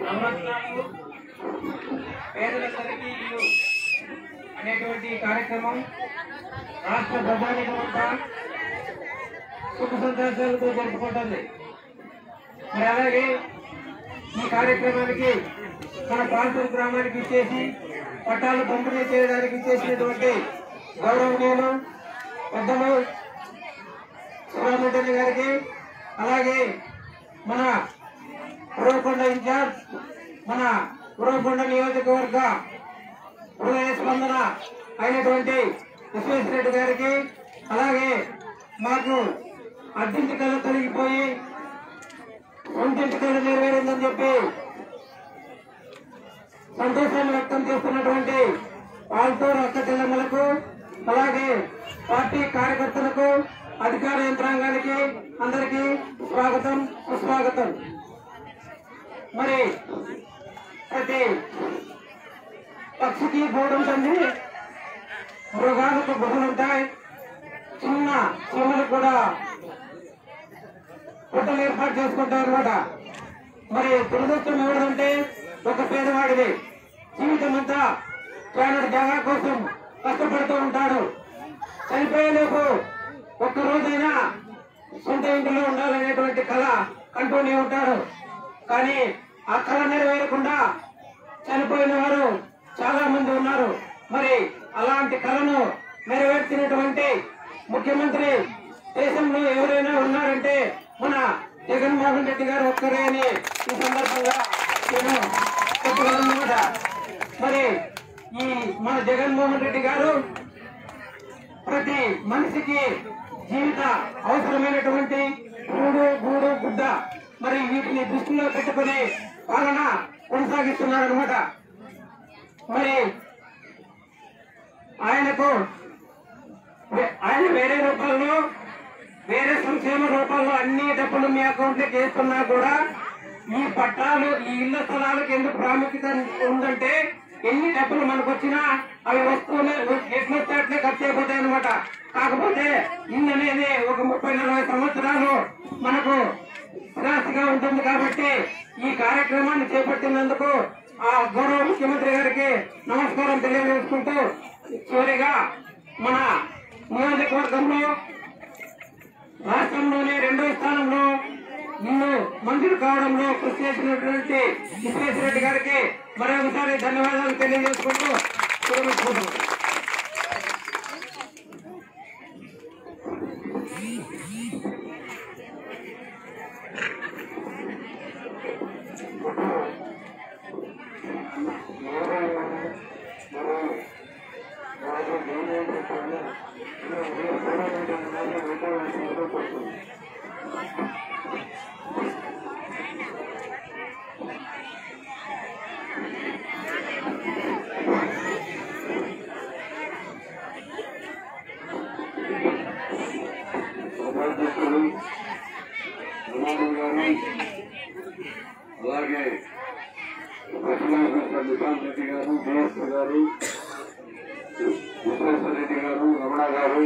నవరత్నాలు పేదల సరికి అనేటువంటి కార్యక్రమం రాష్ట్ర ప్రజానికమంతా సుఖ సంతోషాలతో జరుపుకుంటుంది. మరి అలాగే ఈ కార్యక్రమానికి మన ప్రాంతం గ్రామానికి ఇచ్చేసి పట్టాలు పంపిణీ చేయడానికి ఇచ్చేసినటువంటి గౌరవనీయులు పెద్దలు సుబ్రహ్మణ్య గారికి అలాగే మన ఉరవకొండ ఇన్ఛార్జ్ మన ఉరవకొండ నియోజకవర్గ హృదయ స్పందన అయినటువంటి విశ్వేశ్వరరెడ్డి గారికి అలాగే మాకు అడ్డింటి కళ తొలగిపోయి ఒంటింటి కళ నెరవేరిందని చెప్పి సంతోషాన్ని వ్యక్తం చేస్తున్నటువంటి ఆల్టూరు అక్క చెల్లెమ్మలకు అలాగే పార్టీ కార్యకర్తలకు అధికార యంత్రాంగానికి అందరికీ స్వాగతం సుస్వాగతం. మరి ప్రతి పక్షికి గూడు ఉంటుంది, మృగాలకు గుహలు ఉంటాయి, చిన్న చీమలు కూడా పుట్టలు ఏర్పాటు చేసుకుంటారు అనమాట. మరి దురదృష్టం ఎవరిదంటే ఒక పేదవాడిది జీవితం అంతా చాలా జాగా కోసం కష్టపడుతూ ఉంటాడు. చనిపోయేలోపు ఒక్కరోజైనా సొంత ఇంటిలో ఉండాలనేటువంటి కళ కంటూనే ఉంటాడు. కానీ ఆ కళ నెరవేరకుండా చనిపోయిన వారు చాలా మంది ఉన్నారు. మరి అలాంటి కళను నెరవేర్చినటువంటి ముఖ్యమంత్రి దేశంలో ఎవరైనా ఉన్నారంటే మన జగన్మోహన్ రెడ్డి గారు ఒక్కరే అని ఈ సందర్భంగా నేను చెప్పగలనమాట. మరి ఈ మన జగన్మోహన్ రెడ్డి గారు ప్రతి మనిషికి జీవిత అవసరమైనటువంటి కూడు గూడు గుడ్డ మరి వీటిని దృష్టిలో పెట్టుకుని పాలన కొనసాగిస్తున్నారనమాట. మరి ఆయన వేరే రూపాల్లో వేరే సంక్షేమ రూపాల్లో అన్ని డబ్బులు మీ అకౌంట్ లోకి వేస్తున్నా కూడా ఈ పట్టాలు ఈ ఇళ్ల స్థలాలకు ఎందుకు ప్రాముఖ్యత ఉందంటే ఎన్ని డబ్బులు మనకు వచ్చినా అవి వస్తూనే ఎట్లొస్తే అట్లే ఖర్చు అయిపోతాయి అనమాట. కాకపోతే ఇల్లు అనేది ఒక 30-40 సంవత్సరాలు మనకు స్థిరాస్తిగా ఉంటుంది. కాబట్టి ఈ కార్యక్రమాన్ని చేపట్టినందుకు ఆ గౌరవ ముఖ్యమంత్రి గారికి నమస్కారం తెలియజేసుకుంటూ చివరిగా మన నియోజకవర్గంలో రాష్ట్రంలోనే 2వ స్థానంలో ఇల్లు మంజూరు కావడంలో కృషి చేసినటువంటి విశ్వేశ్వరరెడ్డి గారికి మరొకసారి ధన్యవాదాలు తెలియజేసుకుంటూ విరమించుకుంటున్నాను.
అలాగే నిశాంత్ రెడ్డి గారు, డిఎస్పీ గారు, విశ్వేశ్వరరెడ్డి గారు, రమణ గారు,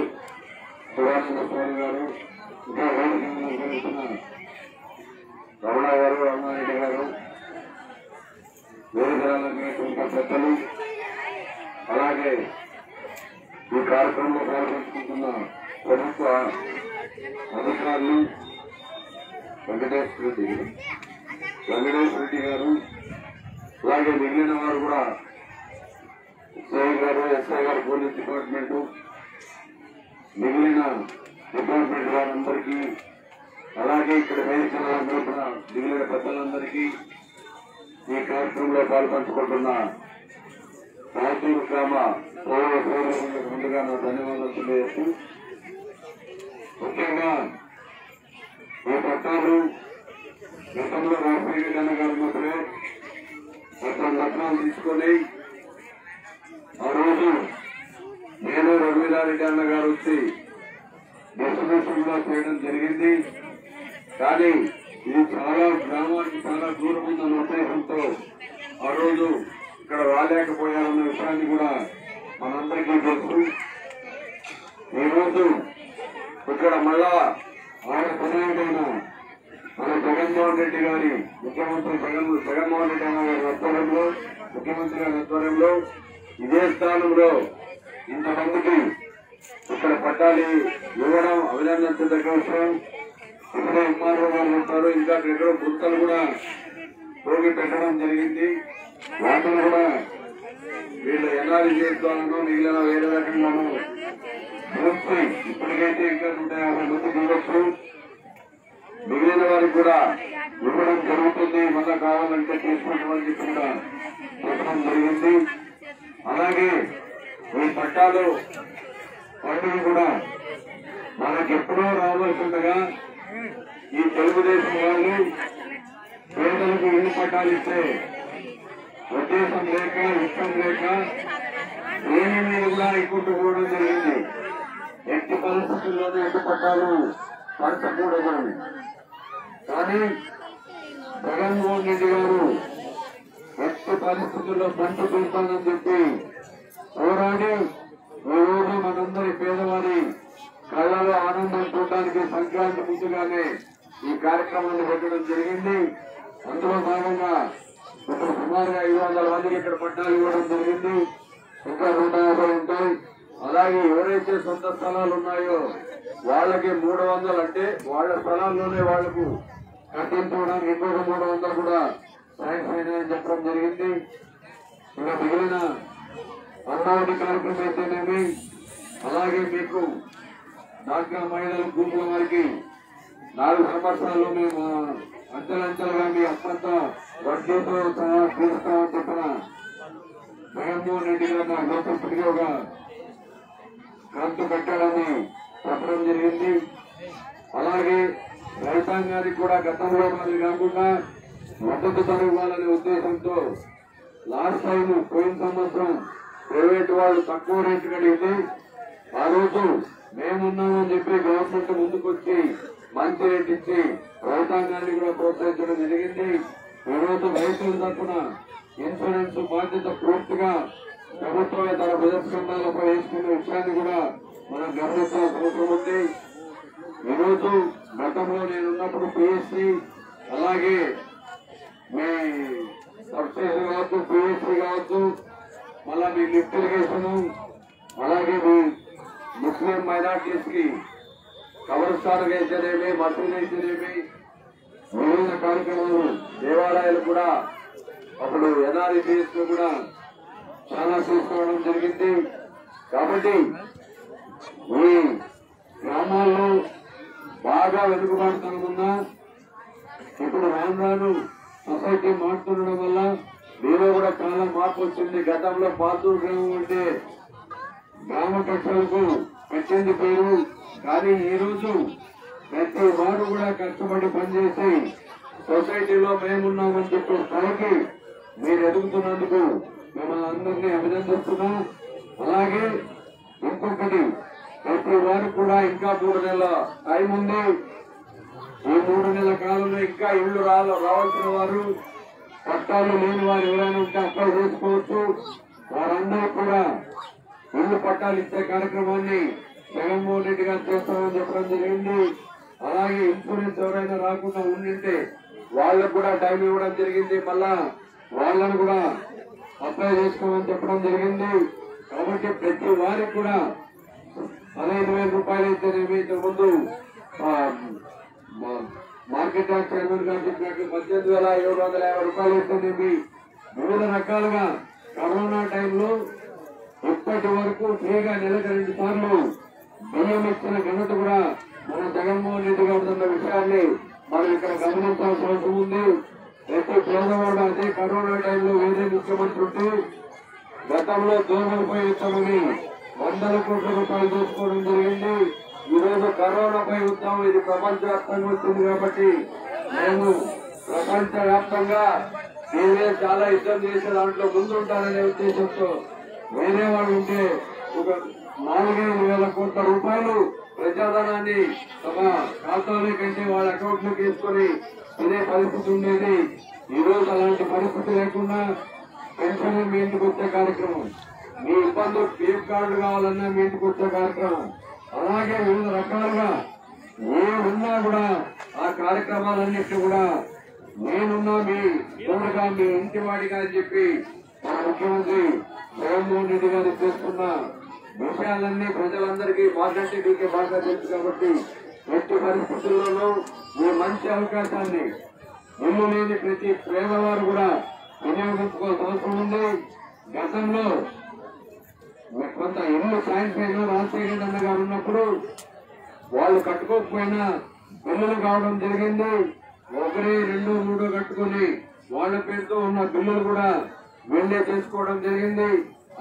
శివానంద స్వామి గారు, ఇంకా వేదికన రమణ గారు, రమణారెడ్డి గారు, వేదికలైనటువంటి పెద్దలు, అలాగే ఈ కార్యక్రమంలో పాల్గొంటున్న ప్రభుత్వ అధికారులు వెంకటేశ్వర రెడ్డి గారు, అలాగే మిగిలిన వారు కూడా సిఐ గారు, ఎస్ఐ గారు, పోలీస్ డిపార్ట్మెంట్, మిగిలిన డిపార్ట్మెంట్ వారందరికీ, అలాగే ఇక్కడ వేదికలందరూ కూడా మిగిలిన పెద్దలందరికీ ఈ కార్యక్రమంలో పాల్పంచుకుంటున్న రాజూరు గ్రామ పౌర సోదరులకు ముందుగా నా ధన్యవాదాలు తెలియజేస్తూ, ముఖ్యంగా ఈ పట్టాలు గతంలో రాజశేఖర గారు మాత్రమే రత్నాలు తీసుకొని ఆ రోజు నేను రఘువీరారెడ్డి అన్న గారు వచ్చి డిస్ట్రిబ్యూషన్లో చేయడం జరిగింది. కానీ ఇది చాలా గ్రామానికి చాలా దూరం ఉందన్న ఉద్దేశంతో ఆ రోజు ఇక్కడ రాలేకపోయారన్న విషయాన్ని కూడా మనందరికీ తెలుసు. ఈరోజు ఇక్కడ మళ్ళా ఆయన పదవికైన మన జగన్మోహన్ రెడ్డి గారి ముఖ్యమంత్రి జగన్మోహన్ రెడ్డి గారి ఆధ్వర్యంలో, ముఖ్యమంత్రి గారి ఆధ్వర్యంలో ఇదే స్థానంలో ఇంతమందికి ఇక్కడ పట్టాలి ఇవ్వడం అభినందించదగ్గ విషయం. ఇప్పుడే ఎంఆర్ఓ గారు ఉంటారు, ఇంకా ఎక్కడో గుర్తలు కూడా పోగి పెట్టడం జరిగింది. వాటిని కూడా వీళ్ళు ఎనాలిసిస్ చేస్తానో మిగిలిన వేరే రకంగానూ చూసి ఇప్పటికైతే ఇంకా 150 మంది దిగొచ్చు. మిగిలిన వారికి కూడా ఇవ్వడం జరుగుతుంది, మళ్ళా కావాలంటే తీసుకుంటామని చెప్పి కూడా చెప్పడం జరిగింది. అలాగే ఈ పట్టాలు పండుగ కూడా మనకెప్పుడో రావాల్సిండగా ఈ తెలుగుదేశం వాళ్ళు పేదలకు ఇల్లు పట్టాలు ఇస్తే ఉద్దేశం లేక ఇష్టం లేక ఏమీ మీద కూడా ఎక్కుట్టుకోవడం జరిగింది. ఎట్టి పరిస్థితుల్లోనే ఎట్టి పట్టాలు పంచకూడదు. కానీ జగన్మోహన్ రెడ్డి గారు ఎట్టి
పరిస్థితుల్లో పంచి పెడతానని చెప్పి పోరాడి ఈ రోజు మనందరి పేదవారి కళ్ళలో ఆనందం చూడడానికి సంక్రాంతి ముందుగానే ఈ కార్యక్రమాన్ని పెట్టడం జరిగింది. అందులో భాగంగా ఇప్పుడు సుమారుగా 500 మందికి ఇక్కడ పట్టాలు ఇవ్వడం జరిగింది. ఇంకా 150 ఉంటాయి. అలాగే ఎవరైతే సొంత స్థలాలు ఉన్నాయో వాళ్ళకి 300 అంటే వాళ్ళ స్థలాల్లోనే వాళ్లకు కట్టించుకోవడానికి ఇంకొక 300 కూడా శాంక్షన్ అయినాయని చెప్పడం జరిగింది. ఇంకా మిగిలిన అమ్మఒడి కార్యక్రమం అయితేనేమి, అలాగే మీకు డాక్రా మహిళల గ్రూపుల వారికి 4 సంవత్సరాలు మేము అంచెలంచెలుగా మీ అప్పంతా వడ్డీతో సహా తీరుస్తామని చెప్పిన జగన్మోహన్ రెడ్డి గారు నాకు లోపలిగా ఒక కంతు కట్టాలని చెప్పడం జరిగింది. అలాగే రైతాంగానికి కూడా గతంలో మరి కాకుండా మద్దతు ధర ఇవ్వాలనే ఉద్దేశంతో లాస్ట్ టైం పోయిన సంవత్సరం ప్రైవేట్ వాళ్ళు తక్కువ రేటు కడిగితే ఆ రోజు మేమున్నామని చెప్పి గవర్నమెంట్ ముందుకొచ్చి మంచి రేట్ ఇచ్చి రైతాంగాన్ని కూడా ప్రోత్సహించడం జరిగింది. ఈ రోజు రైతుల తరఫున ఇన్సూరెన్స్ బాధ్యత పూర్తిగా ప్రభుత్వమే తన ప్రజాస్కంధాలపై వేసుకున్న విషయాన్ని కూడా మనం గమనించాల్సిన అవసరం ఉంది. ఈరోజు గతంలో నేనున్నప్పుడు పిఎస్సి, అలాగే మీ సబ్స్టేషన్ కావచ్చు, పిఎస్సి కావచ్చు, మళ్ళా మీ లిఫ్ట్ ఇరిగేషన్, అలాగే మీ ముస్లిం మైనార్టీస్ కి కబర్స్థాన్ అయితేనేమి, మసీదు అయితేనేమి, వివిధ కార్యక్రమాలు దేవాలయాలు కూడా అప్పుడు ఎన్ఆర్ఈపీఎస్ లో కూడా చాలా తీసుకోవడం జరిగింది. కాబట్టి ఈ గ్రామాల్లో బాగా వెనుకబాటుతనం ఉన్నా ఇప్పుడు రాను రాను సొసైటీ మారుతుండడం వల్ల మీలో కూడా చాలా మార్పు వచ్చింది. గతంలో పాతూరు గ్రామం అంటే గ్రామ కక్షలకు పెట్టింది పేరు, కానీ ఈ రోజు ప్రతి వారు కూడా కష్టపడి పనిచేసి సొసైటీలో మేమున్నామని చెప్పే స్థాయికి మీరు ఎదుగుతున్నందుకు మిమ్మల్ని అందరినీ అభినందిస్తున్నాం. అలాగే ఇంకొకటి, ప్రతి వారు కూడా ఇంకా 3 నెలల టైం ఉంది. ఈ 3 నెలల కాలంలో ఇంకా ఇళ్లు రావాల్సిన వారు, పట్టాలు లేని వారు ఎవరైనా ఉంటే అప్లై చేసుకోవచ్చు. వారందరూ కూడా ఇల్లు పట్టాలు ఇచ్చే కార్యక్రమాన్ని జగన్మోహన్ రెడ్డి గారు చేస్తామని చెప్పడం జరిగింది. అలాగే ఇన్సూరెన్స్ ఎవరైనా రాకుండా ఉండింటే వాళ్ళకు కూడా టైం ఇవ్వడం జరిగింది. మళ్ళా వాళ్ళను కూడా అప్లై చేసుకోమని చెప్పడం జరిగింది. కాబట్టి ప్రతి వారికి కూడా 15,000 రూపాయలు అయితేనేమి, ఇంతకుముందు మార్కెట్ ట్యాక్స్ చైర్మన్ గారు చెప్పినట్టు 18,750 రూపాయలు అయితేనేమి, వివిధ రకాలుగా కరోనా టైంలో ఇప్పటి వరకు ఫ్రీగా నెలకు 2 సార్లు బియ్యం ఇచ్చిన ఘనత కూడా మన జగన్మోహన్ రెడ్డి గారు ఉన్న విషయాన్ని మనం ఇక్కడ గమనించాల్సిన అవసరం ఉంది. ప్రతి పేదవాడు అదే కరోనా టైంలో వేరే ముఖ్యమంత్రి ఉంటే గతంలో దోమలపై యుద్ధమని 100 కోట్ల రూపాయలు తీసుకోవడం జరిగింది. ఈ రోజు కరోనాపై యుద్ధం ఇది ప్రపంచవ్యాప్తంగా వచ్చింది కాబట్టి మేము ప్రపంచ వ్యాప్తంగా నేనే చాలా యుద్ధం చేసే దాంట్లో ముందుంటాననే ఉద్దేశంతో వేరే వాళ్ళు ఉంటే ఒక 4,500 కోట్ల రూపాయలు ప్రజాధనాన్ని తమ ఖాతాలో కంటే వాళ్ళ అకౌంట్ లోకి వేసుకొని తినే పరిస్థితి ఉండేది. ఈ రోజు అలాంటి పరిస్థితి లేకుండా పెన్షన్ మీ ఇంటికి వచ్చే కార్యక్రమం, మీ ఇబ్బందులు పీఎఫ్ కార్డు కావాలన్నా మీ ఇంటికి వచ్చే కార్యక్రమం, అలాగే వివిధ రకాలుగా ఏమున్నా కూడా ఆ కార్యక్రమాలన్నింటినీ కూడా నేనున్నా మీ తోడుగా మీ ఇంటి వాడిగా అని చెప్పి మన ముఖ్యమంత్రి జగన్మోహన్ రెడ్డి గారు చేస్తున్న విషయాలన్నీ ప్రజలందరికీ మాకంటే మీకే బాగా తెలుసు. కాబట్టి ఎట్టి పరిస్థితుల్లోనూ ఈ మంచి అవకాశాన్ని ఇల్లు లేని ప్రతి పేదవారు కూడా వినియోగించుకోవాల్సిన అవసరం ఉంది. గతంలో కొంత ఇల్లు సాయంత్రం రాజశేఖర అన్న గారు ఉన్నప్పుడు వాళ్ళు కట్టుకోకపోయినా బిల్లులు కావడం జరిగింది. 1, 2, 3 కట్టుకుని వాళ్ళ పేరుతో ఉన్న బిల్లులు కూడా వెళ్లే చేసుకోవడం జరిగింది.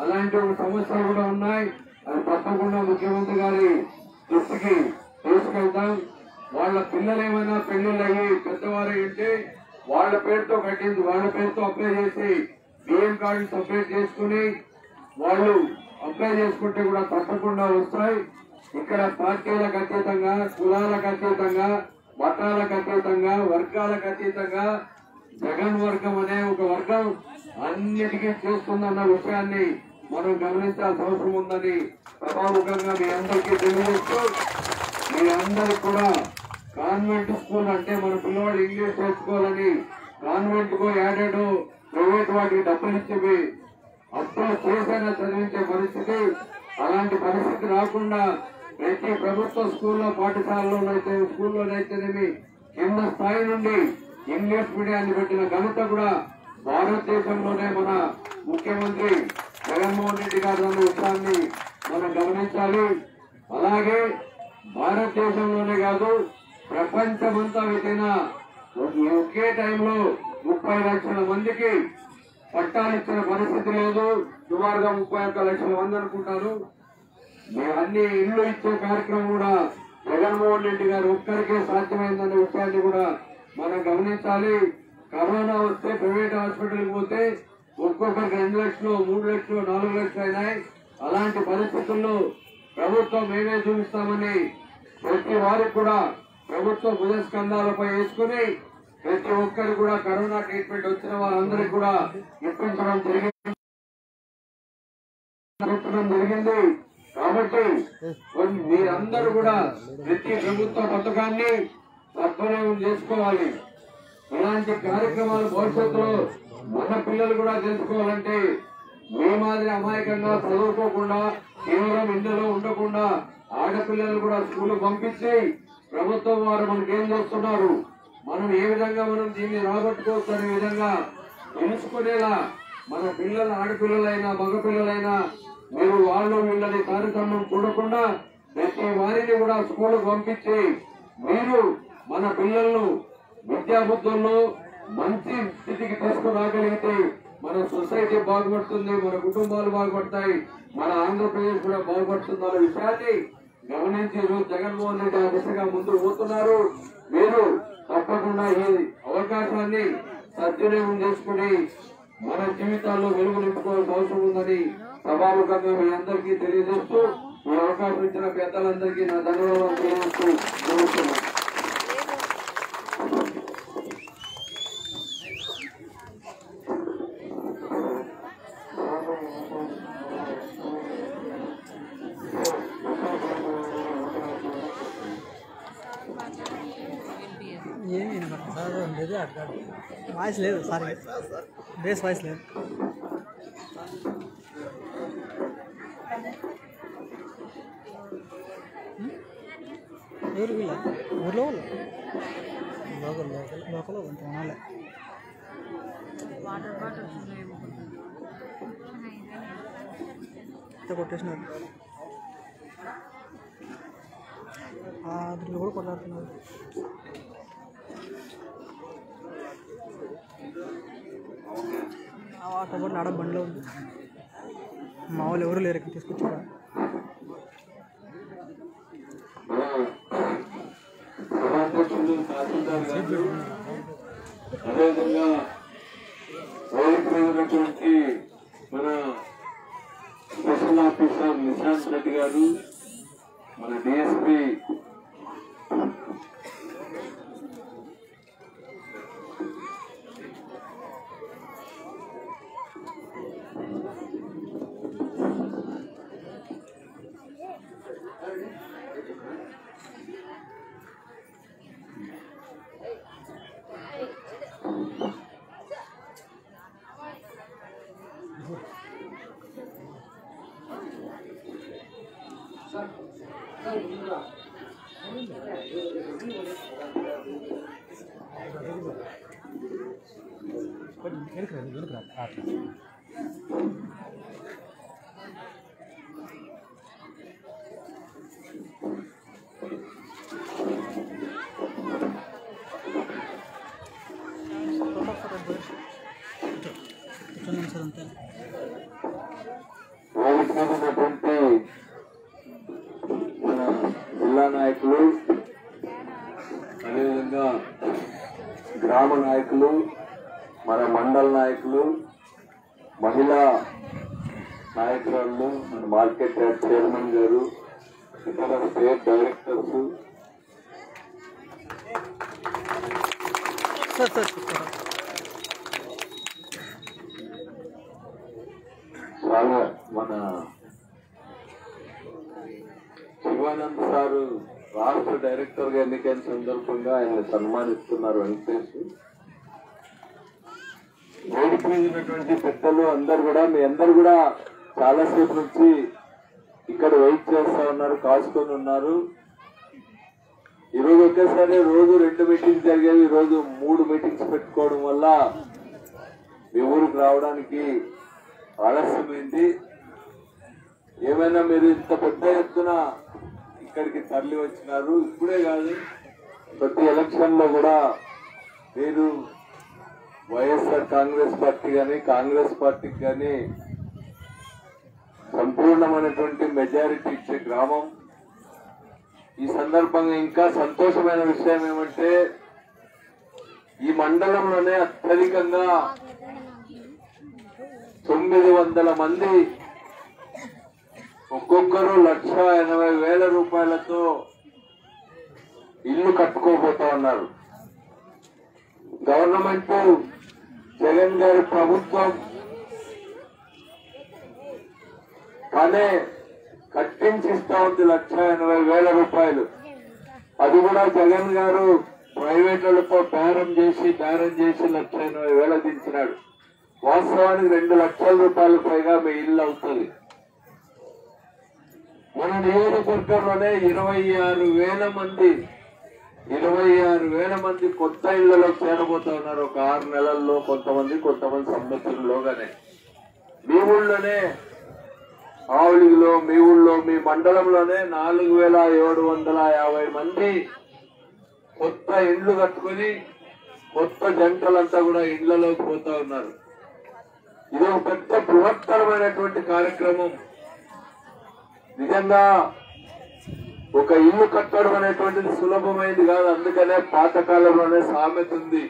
అలాంటి ఒక సమస్యలు కూడా ఉన్నాయి. అది తప్పకుండా ముఖ్యమంత్రి గారి దృష్టికి తీసుకెళ్తాం. వాళ్ళ పిల్లలు ఏమైనా పెళ్లిళ్ళు అయ్యి పెద్దవారు ఉంటే వాళ్ళ పేరుతో కట్టింది, వాళ్ళ పేరుతో అప్లై చేసి బియ్యం కార్డు సపరేట్ చేసుకుని వాళ్ళు అప్లై చేసుకుంటే కూడా తప్పకుండా వస్తాయి. ఇక్కడ పార్టీలకు అతీతంగా, కులాలకు అతీతంగా, మతాలకు అతీతంగా, వర్గాలకు అతీతంగా జగన్ వర్గం అనే ఒక వర్గం అన్నిటికీ చేస్తుందన్న విషయాన్ని మనం గమనించాల్సిన అవసరం ఉందని సభాముఖంగా మీ అందరికీ తెలియజేస్తూ, మీ అందరికి కూడా కాన్వెంట్ స్కూల్ అంటే మన పిల్లవాళ్ళు ఇంగ్లీష్ నేర్చుకోవాలని కాన్వెంట్ కు యాడెడ్ ప్రైవేట్ వాటికి డబ్బులు ఇచ్చి అప్పులు చేసైనా చదివించే పరిస్థితి, అలాంటి పరిస్థితి రాకుండా ప్రతి ప్రభుత్వ స్కూల్లో పాఠశాలలోనైతేనేమి కింద స్థాయి నుండి ఇంగ్లీష్ మీడియాన్ని పెట్టిన ఘనత కూడా భారతదేశంలోనే మన ముఖ్యమంత్రి జగన్మోహన్ రెడ్డి గారు అన్న విషయాన్ని మనం గమనించాలి. అలాగే భారతదేశంలోనే కాదు ప్రపంచమంతా పెట్టిన ఒకే టైంలో 30 లక్షల మందికి పట్టాలు ఇచ్చిన పరిస్థితి లేదు. సుమారుగా 31 లక్షల మంది అనుకుంటారు. అన్ని ఇళ్లు ఇచ్చే కార్యక్రమం కూడా జగన్మోహన్ రెడ్డి గారు ఒక్కరికే సాధ్యమైందన్న విషయాన్ని కూడా మనం గమనించాలి. కరోనా వస్తే ప్రైవేట్ హాస్పిటల్కి పోతే ఒక్కొక్కరికి 2 లక్షలు 3 లక్షలు 4 లక్షలు అయినాయి. అలాంటి పరిస్థితుల్లో ప్రభుత్వం మేమే చూపిస్తామని ప్రతి వారికి కూడా ప్రభుత్వ భుజస్కంధాలపై వేసుకుని ప్రతి ఒక్కరు కూడా కరోనా ట్రీట్మెంట్ వచ్చిన వారందరికీ కూడా ఇప్పించడం జరిగింది. కాబట్టి మీరందరూ కూడా ప్రతి ప్రభుత్వ పథకాన్ని సద్వినియోగం చేసుకోవాలి. ఇలాంటి కార్యక్రమాలు భవిష్యత్తులో మన పిల్లలు కూడా తెలుసుకోవాలంటే మీ మాదిరి అమాయకంగా చదువుకోకుండా కేవలం ఇందులో ఉండకుండా ఆడపిల్లలు కూడా స్కూల్ పంపించి ప్రభుత్వం వారు మనకేం చేస్తున్నారు, మనం ఏ విధంగా మనం దీన్ని రాబట్టుకోవచ్చు అనే విధంగా తెలుసుకునేలా మన పిల్లల ఆడపిల్లలైనా మగపిల్లలైనా మీరు వాళ్ళు వీళ్ళని తారతమ్యం చూడకుండా ప్రతి వారిని కూడా స్కూల్ పంపించి మీరు మన పిల్లలను విద్యాబుద్ధుల్లో మంచి స్థితికి తీసుకురాగలిగితే మన సొసైటీ బాగుపడుతుంది, మన కుటుంబాలు బాగుపడతాయి, మన ఆంధ్రప్రదేశ్ కూడా బాగుపడుతుంది అనే విషయాన్ని గమనించి జగన్మోహన్ రెడ్డి ఆ దిశగా ముందుకు పోతున్నారు. మీరు తప్పకుండా ఈ అవకాశాన్ని సద్వినియోగం చేసుకుని మన జీవితాల్లో వెలుగు నింపుకోవాల్సిన అవసరం ఉందని సభాముఖంగా మీ అందరికీ తెలియజేస్తూ ఈ అవకాశం ఇచ్చిన పెద్దలందరికీ నా ధన్యవాదాలు తెలియజేస్తూ జరుగుతున్నాను.
ఏమి లేదు అట్లా వాయిస్ లేదు, సారీ బేస్ వాయిస్ లేదు. ఎవరు వీళ్ళ ఊర్లో వాళ్ళు లోకల్ అంత అనాలే. కొట్టేసినారు, అందులో కూడా కొట్లాడుతున్నారు. వాటర్ బాటిల్ ఆడ బండిలో ఉంది. మా వాళ్ళు ఎవరు లేరు, ఇక్కడ తీసుకొచ్చారా.
అదేవిధంగా ఓడిపోయినటువంటి మన స్పెషల్ ఆఫీసర్ నిశాంత్ రెడ్డి గారు, మన డిఎస్పీ ఓడిపోయినటువంటి మన జిల్లా నాయకులు, అదేవిధంగా గ్రామ నాయకులు, మన మండల నాయకులు, మహిళా నాయకురాళ్ళు, మన మార్కెట్ యార్డ్ చైర్మన్ గారు, ఇతర స్టేట్ డైరెక్టర్స్,
మన శివానంద్ సారు రాష్ట్ర డైరెక్టర్ గా ఎన్నికైన సందర్భంగా ఆయన సన్మానిస్తున్నారు. వెంకటేష్ వేదిక మీద ఉన్నటువంటి పెద్దలు అందరు కూడా మీ అందరు కూడా చాలాసేపు నుంచి ఇక్కడ వెయిట్ చేస్తా ఉన్నారు, కాసుకొని ఉన్నారు. ఈరోజు ఒకేసారి రోజు 2 మీటింగ్స్ జరిగేవి, ఈరోజు 3 మీటింగ్స్ పెట్టుకోవడం వల్ల మీ ఊరికి రావడానికి ఆలస్యమైంది. ఏమైనా మీరు ఇంత పెద్ద ఎత్తున ఇక్కడికి తరలి వచ్చినారు. ఇప్పుడే కాదు, ప్రతి ఎలక్షన్ లో కూడా మీరు వైఎస్ఆర్ కాంగ్రెస్ పార్టీ కానీ కాంగ్రెస్ పార్టీకి కానీ సంపూర్ణమైనటువంటి మెజారిటీ ఇచ్చే గ్రామం. ఈ సందర్భంగా ఇంకా సంతోషమైన విషయం ఏమంటే ఈ మండలంలోనే అత్యధికంగా 900 మంది ఒక్కొక్కరు 1,80,000 రూపాయలతో ఇల్లు కట్టుకోబోతా ఉన్నారు. గవర్నమెంట్ జగన్ గారి ప్రభుత్వం కానీ కట్టించిస్తా ఉంది 1,80,000 రూపాయలు. అది కూడా జగన్ గారు ప్రైవేట్లతో బేరం చేసి 1,80,000 దించినాడు. వాస్తవానికి 2 లక్షల రూపాయల పైగా మీ ఇల్లు అవుతుంది. మన నియోజకవర్గంలోనే 26,000 మంది కొత్త ఇళ్లలో చేరబోతా ఉన్నారు ఒక 6 నెలల్లో. కొంతమంది సంవత్సరంలోగానే. మీ ఊళ్ళోనే ఆవులిగిలో, మీ ఊళ్ళో, మీ మండలంలోనే 4,750 మంది కొత్త ఇండ్లు కట్టుకుని కొత్త జంటలంతా కూడా ఇళ్లలోకి పోతా ఉన్నారు. ఇది ఒక పెద్ద బృహత్తరమైనటువంటి కార్యక్రమం. నిజంగా ఒక ఇల్లు కట్టడం అనేటువంటిది సులభమైంది కాదు. అందుకనే పాతకాలంలోనే సామెత ఉంది,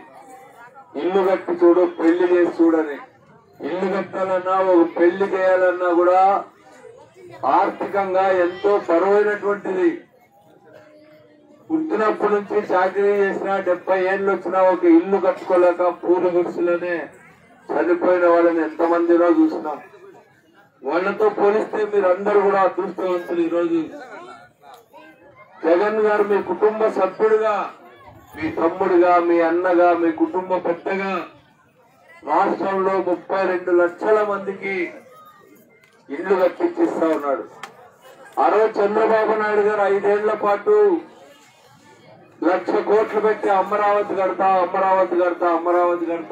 ఇల్లు కట్టి చూడు పెళ్లి చేసి చూడని. ఇల్లు కట్టాలన్నా ఒక పెళ్లి చేయాలన్నా కూడా ఆర్థికంగా ఎంతో బరువైనటువంటిది. పుట్టినప్పటి నుంచి చాకరీ చేసినా 70 ఏళ్ళు వచ్చినా ఒక ఇల్లు కట్టుకోలేక పూల గుడిసెలోనే చనిపోయిన వాళ్ళని ఎంతమందినో చూసినాం. వాళ్ళతో పోలిస్తే మీరందరూ కూడా అదృష్టవంతులు. ఈరోజు జగన్ గారు మీ కుటుంబ సభ్యుడిగా, మీ తమ్ముడిగా, మీ అన్నగా, మీ కుటుంబ పెద్దగా రాష్ట్రంలో 32 లక్షల మందికి ఇళ్లు కట్టించిస్తా ఉన్నాడు. ఆ రోజు చంద్రబాబు నాయుడు గారు 5 ఏళ్ల పాటు 1,00,000 కోట్లు పెట్టి అమరావతి కడతా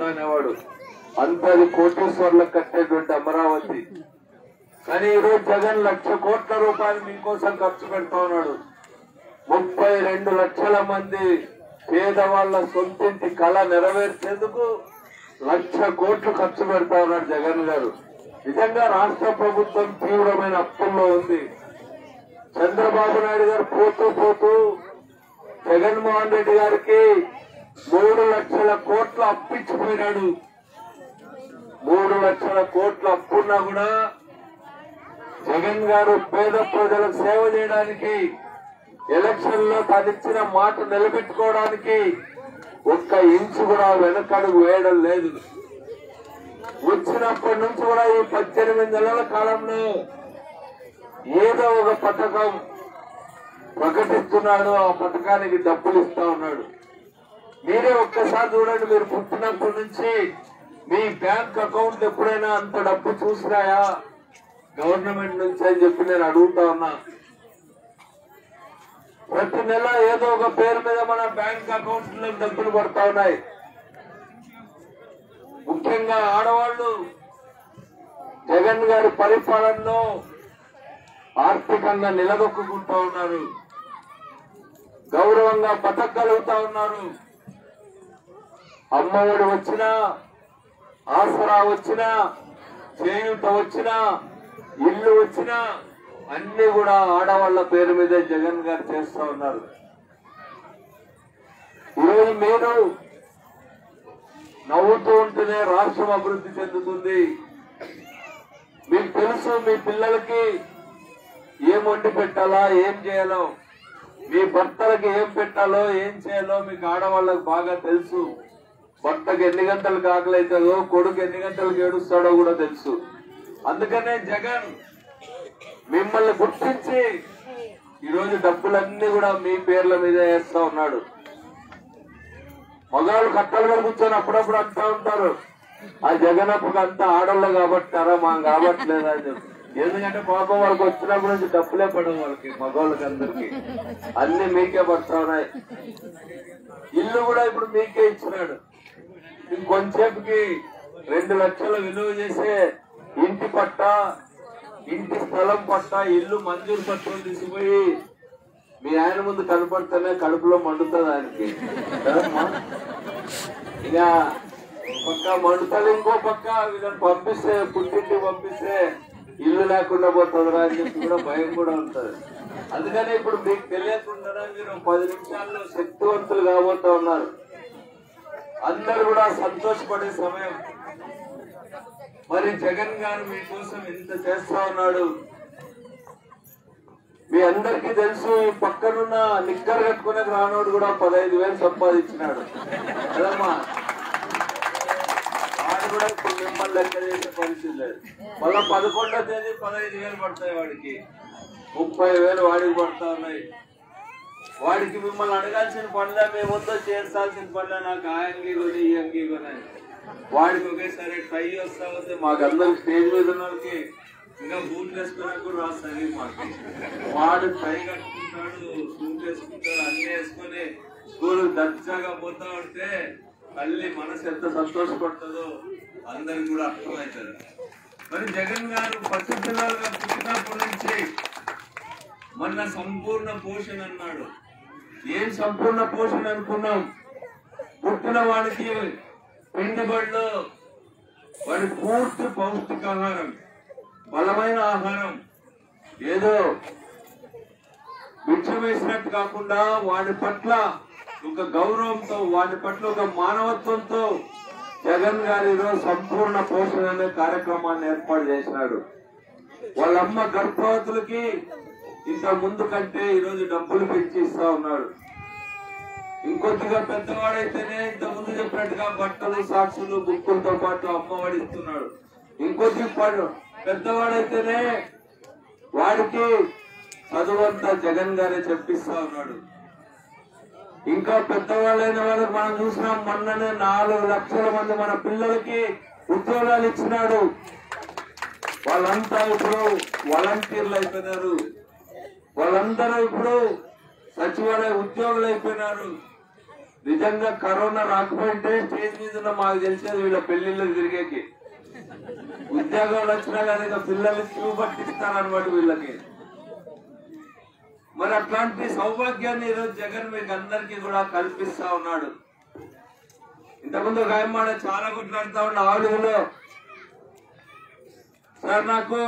అనేవాడు. అంతది కోటీశ్వర్లకు కట్టేటువంటి అమరావతి. కానీ ఈరోజు జగన్ 1,00,000 కోట్ల రూపాయలు మీకోసం ఖర్చు పెడతా ఉన్నాడు. 32 లక్షల మంది పేదవాళ్ల సొంతింటి కళ నెరవేర్చేందుకు 1,00,000 కోట్లు ఖర్చు పెడతా ఉన్నాడు జగన్ గారు. నిజంగా రాష్ట్ర ప్రభుత్వం తీవ్రమైన అప్పుల్లో ఉంది. చంద్రబాబు నాయుడు గారు పోతూ జగన్మోహన్ రెడ్డి గారికి 3 లక్షల కోట్ల అప్పిచ్చిపోయినాడు. 3 లక్షల కోట్ల అప్పున్నా కూడా జగన్ గారు పేద ప్రజలకు సేవ చేయడానికి, ఎలక్షన్ లో తనిచ్చిన మాట నిలబెట్టుకోవడానికి 1 ఇంచు కూడా వెనకడుగు వేయడం లేదు. వచ్చినప్పటి నుంచి కూడా ఈ 18 నెలల కాలంలో ఏదో ఒక పథకం ప్రకటిస్తున్నాడు, ఆ పథకానికి డబ్బులు ఇస్తా ఉన్నాడు. మీరే ఒక్కసారి చూడండి, మీరు పుట్టినప్పటి నుంచి మీ బ్యాంక్ అకౌంట్ ఎప్పుడైనా అంత డబ్బు చూసినాయా గవర్నమెంట్ నుంచి అని చెప్పి నేను అడుగుతా ఉన్నా. ప్రతి నెల ఏదో ఒక పేరు మీద మన బ్యాంక్ అకౌంట్ లో డబ్బులు పడతా ఉన్నాయి. ముఖ్యంగా ఆడవాళ్లు జగన్ గారి పరిపాలనలో ఆర్థికంగా నిలదొక్కుంటా ఉన్నారు, గౌరవంగా బతకగలుగుతా ఉన్నారు. అమ్మఒడి వచ్చినా, ఆసరా వచ్చినా, చేయూత వచ్చినా, ఇల్లు వచ్చినా అన్ని కూడా ఆడవాళ్ల పేరు మీదే జగన్ గారు చేస్తా ఉన్నారు. ఈరోజు మీరు నవ్వుతూ ఉంటేనే రాష్ట్రం అభివృద్ధి చెందుతుంది. మీకు తెలుసు మీ పిల్లలకి ఏం వండి పెట్టాలా, ఏం చేయాలో, మీ భర్తలకి ఏం పెట్టాలో, ఏం చేయాలో మీకు ఆడవాళ్ళకు బాగా తెలుసు. భర్తకు ఎన్ని గంటలకు ఆకలి అవుతుందో, కొడుకు ఎన్ని గంటలకు ఏడుస్తాడో కూడా తెలుసు. అందుకనే జగన్ మిమ్మల్ని గుర్తించి ఈరోజు డబ్బులన్నీ కూడా మీ పేర్ల మీద వేస్తా ఉన్నాడు. మగవాళ్ళు కట్టలు మీద కూర్చొని అప్పుడప్పుడు అంటా ఉంటారు, ఆ జగన్ అప్పుడు అంతా ఆడళ్ళు కాబట్టారా మా కాబట్లేదా అని చెప్పి. ఎందుకంటే పాపం వాళ్ళకి వచ్చినప్పుడు నుంచి డబ్బులే పడవు వాళ్ళకి, మగవాళ్ళకి అందరికి అన్ని మీకే పడతా ఉన్నాయి. ఇల్లు కూడా ఇప్పుడు మీకే ఇచ్చినాడు. ఇంకొంచేపుకి 2 లక్షలు విలువ చేసే ఇంటి పట్ట, ఇంటి స్థలం పట్ట, ఇల్లు మంజూరు పట్టుకొని తీసుకుపోయి మీ ఆయన ముందు కనపడితేనే కడుపులో మండుతుంది ఆయనకి కదమ్మా. ఇక పక్క మండుతుంది, ఇంకో పక్క వీళ్ళని పంపిస్తే పుట్టింటికి పంపిస్తే ఇల్లు లేకుండా పోతుందిరా అని చెప్పి కూడా భయం కూడా ఉంటది. అందుకని ఇప్పుడు మీకు తెలియకుండా మీరు 10 నిమిషాల్లో శక్తివంతులు కాబోతా ఉన్నారు. అందరు కూడా సంతోషపడే సమయం. మరి జగన్ గారు మీకోసం ఇంత చేస్తా ఉన్నాడు. మీ అందరికీ తెలుసు, ఈ పక్కనున్న నిక్కర్ కట్టుకునే రానోడు కూడా 15,000 సంపాదించినాడు కదమ్మా. వాడు కూడా ఇప్పుడు మిమ్మల్ని లెక్క చేసే పరిస్థితి లేదు. మళ్ళా 11వ తేదీ 15,000 పడతాయి వాడికి, 30,000 వాడికి పడతా ఉన్నాయి. వాడికి మిమ్మల్ని అడగాల్సిన పనులే, మేముందో చేర్చాల్సిన పనులే, నాకు ఆ అంగీ కొని ఈ అంగీ కొని. వాడికి ఒకేసారి టై వస్తా వస్తే మాకు అందరికి స్టేజ్ మీద ఉన్న వాళ్ళకి ఇంకా బూట్లు వేసుకున్నా కూడా రాస్తుంది మాకు. వాడు టై కట్టుకుంటాడు, సూట్ వేసుకుంటాడు, అన్ని వేసుకొని స్కూల్ దర్జాగా పోతా ఉంటే తల్లి మనసు ఎంత సంతోషపడుతుందో అందరికి కూడా అర్థమవుతుంది. మరి జగన్ గారు పసిపిల్లలుగా పుట్టినప్పటి నుంచి మొన్న సంపూర్ణ పోషణ అన్నాడు. ఏం సంపూర్ణ పోషణ అనుకున్నాం? పుట్టిన వాడికి పిండి బడిలో వాడి పూర్తి పౌష్టికాహారం, బలమైన ఆహారం, ఏదో భిక్ష వేసినట్టు కాకుండా వాడి పట్ల ఒక గౌరవంతో, వాడి పట్ల ఒక మానవత్వంతో జగన్ గారు ఈరోజు సంపూర్ణ పోషణ అనే కార్యక్రమాన్ని ఏర్పాటు చేసినాడు. వాళ్ళమ్మ గర్భవతులకి ఇంత ముందు కంటే ఈరోజు డబ్బులు పెంచి ఇస్తా ఉన్నాడు. ఇంకొద్దిగా పెద్దవాడైతేనే ఇంత ముందు చెప్పినట్టుగా బట్టలు, సాక్షులు, బుక్కులతో పాటు అమ్మవాడి ఇస్తున్నాడు. ఇంకొద్ది పెద్దవాడైతేనే వాడికి చదువంతా జగన్ గారే చెప్పిస్తా ఉన్నాడు. ఇంకా పెద్దవాళ్ళైన వాళ్ళకి మనం చూసినాం, మొన్ననే 4 లక్షల మంది మన పిల్లలకి ఉద్యోగాలు ఇచ్చినాడు. వాళ్ళంతా ఇప్పుడు వాలంటీర్లు అయిపోయినారు. వాళ్ళందరూ ఇప్పుడు సచివాలయ ఉద్యోగులు అయిపోయినారు. నిజంగా కరోనా రాకపోయింటే స్టేజ్ మీద మాకు తెలిసేది వీళ్ళ పెళ్లిళ్ళు తిరిగేకి. ఉద్యోగాలు వచ్చినా కానీ పిల్లలు క్యూ పట్టిస్తారనమాట వీళ్ళకి. మరి అట్లాంటి సౌభాగ్యాన్ని ఈరోజు జగన్ మీకు అందరికీ కూడా కల్పిస్తా ఉన్నాడు. ఇంతకుముందు గాయమాడ చాలా కొట్లాడుతా ఉన్న ఆడుగులో, సార్ నాకు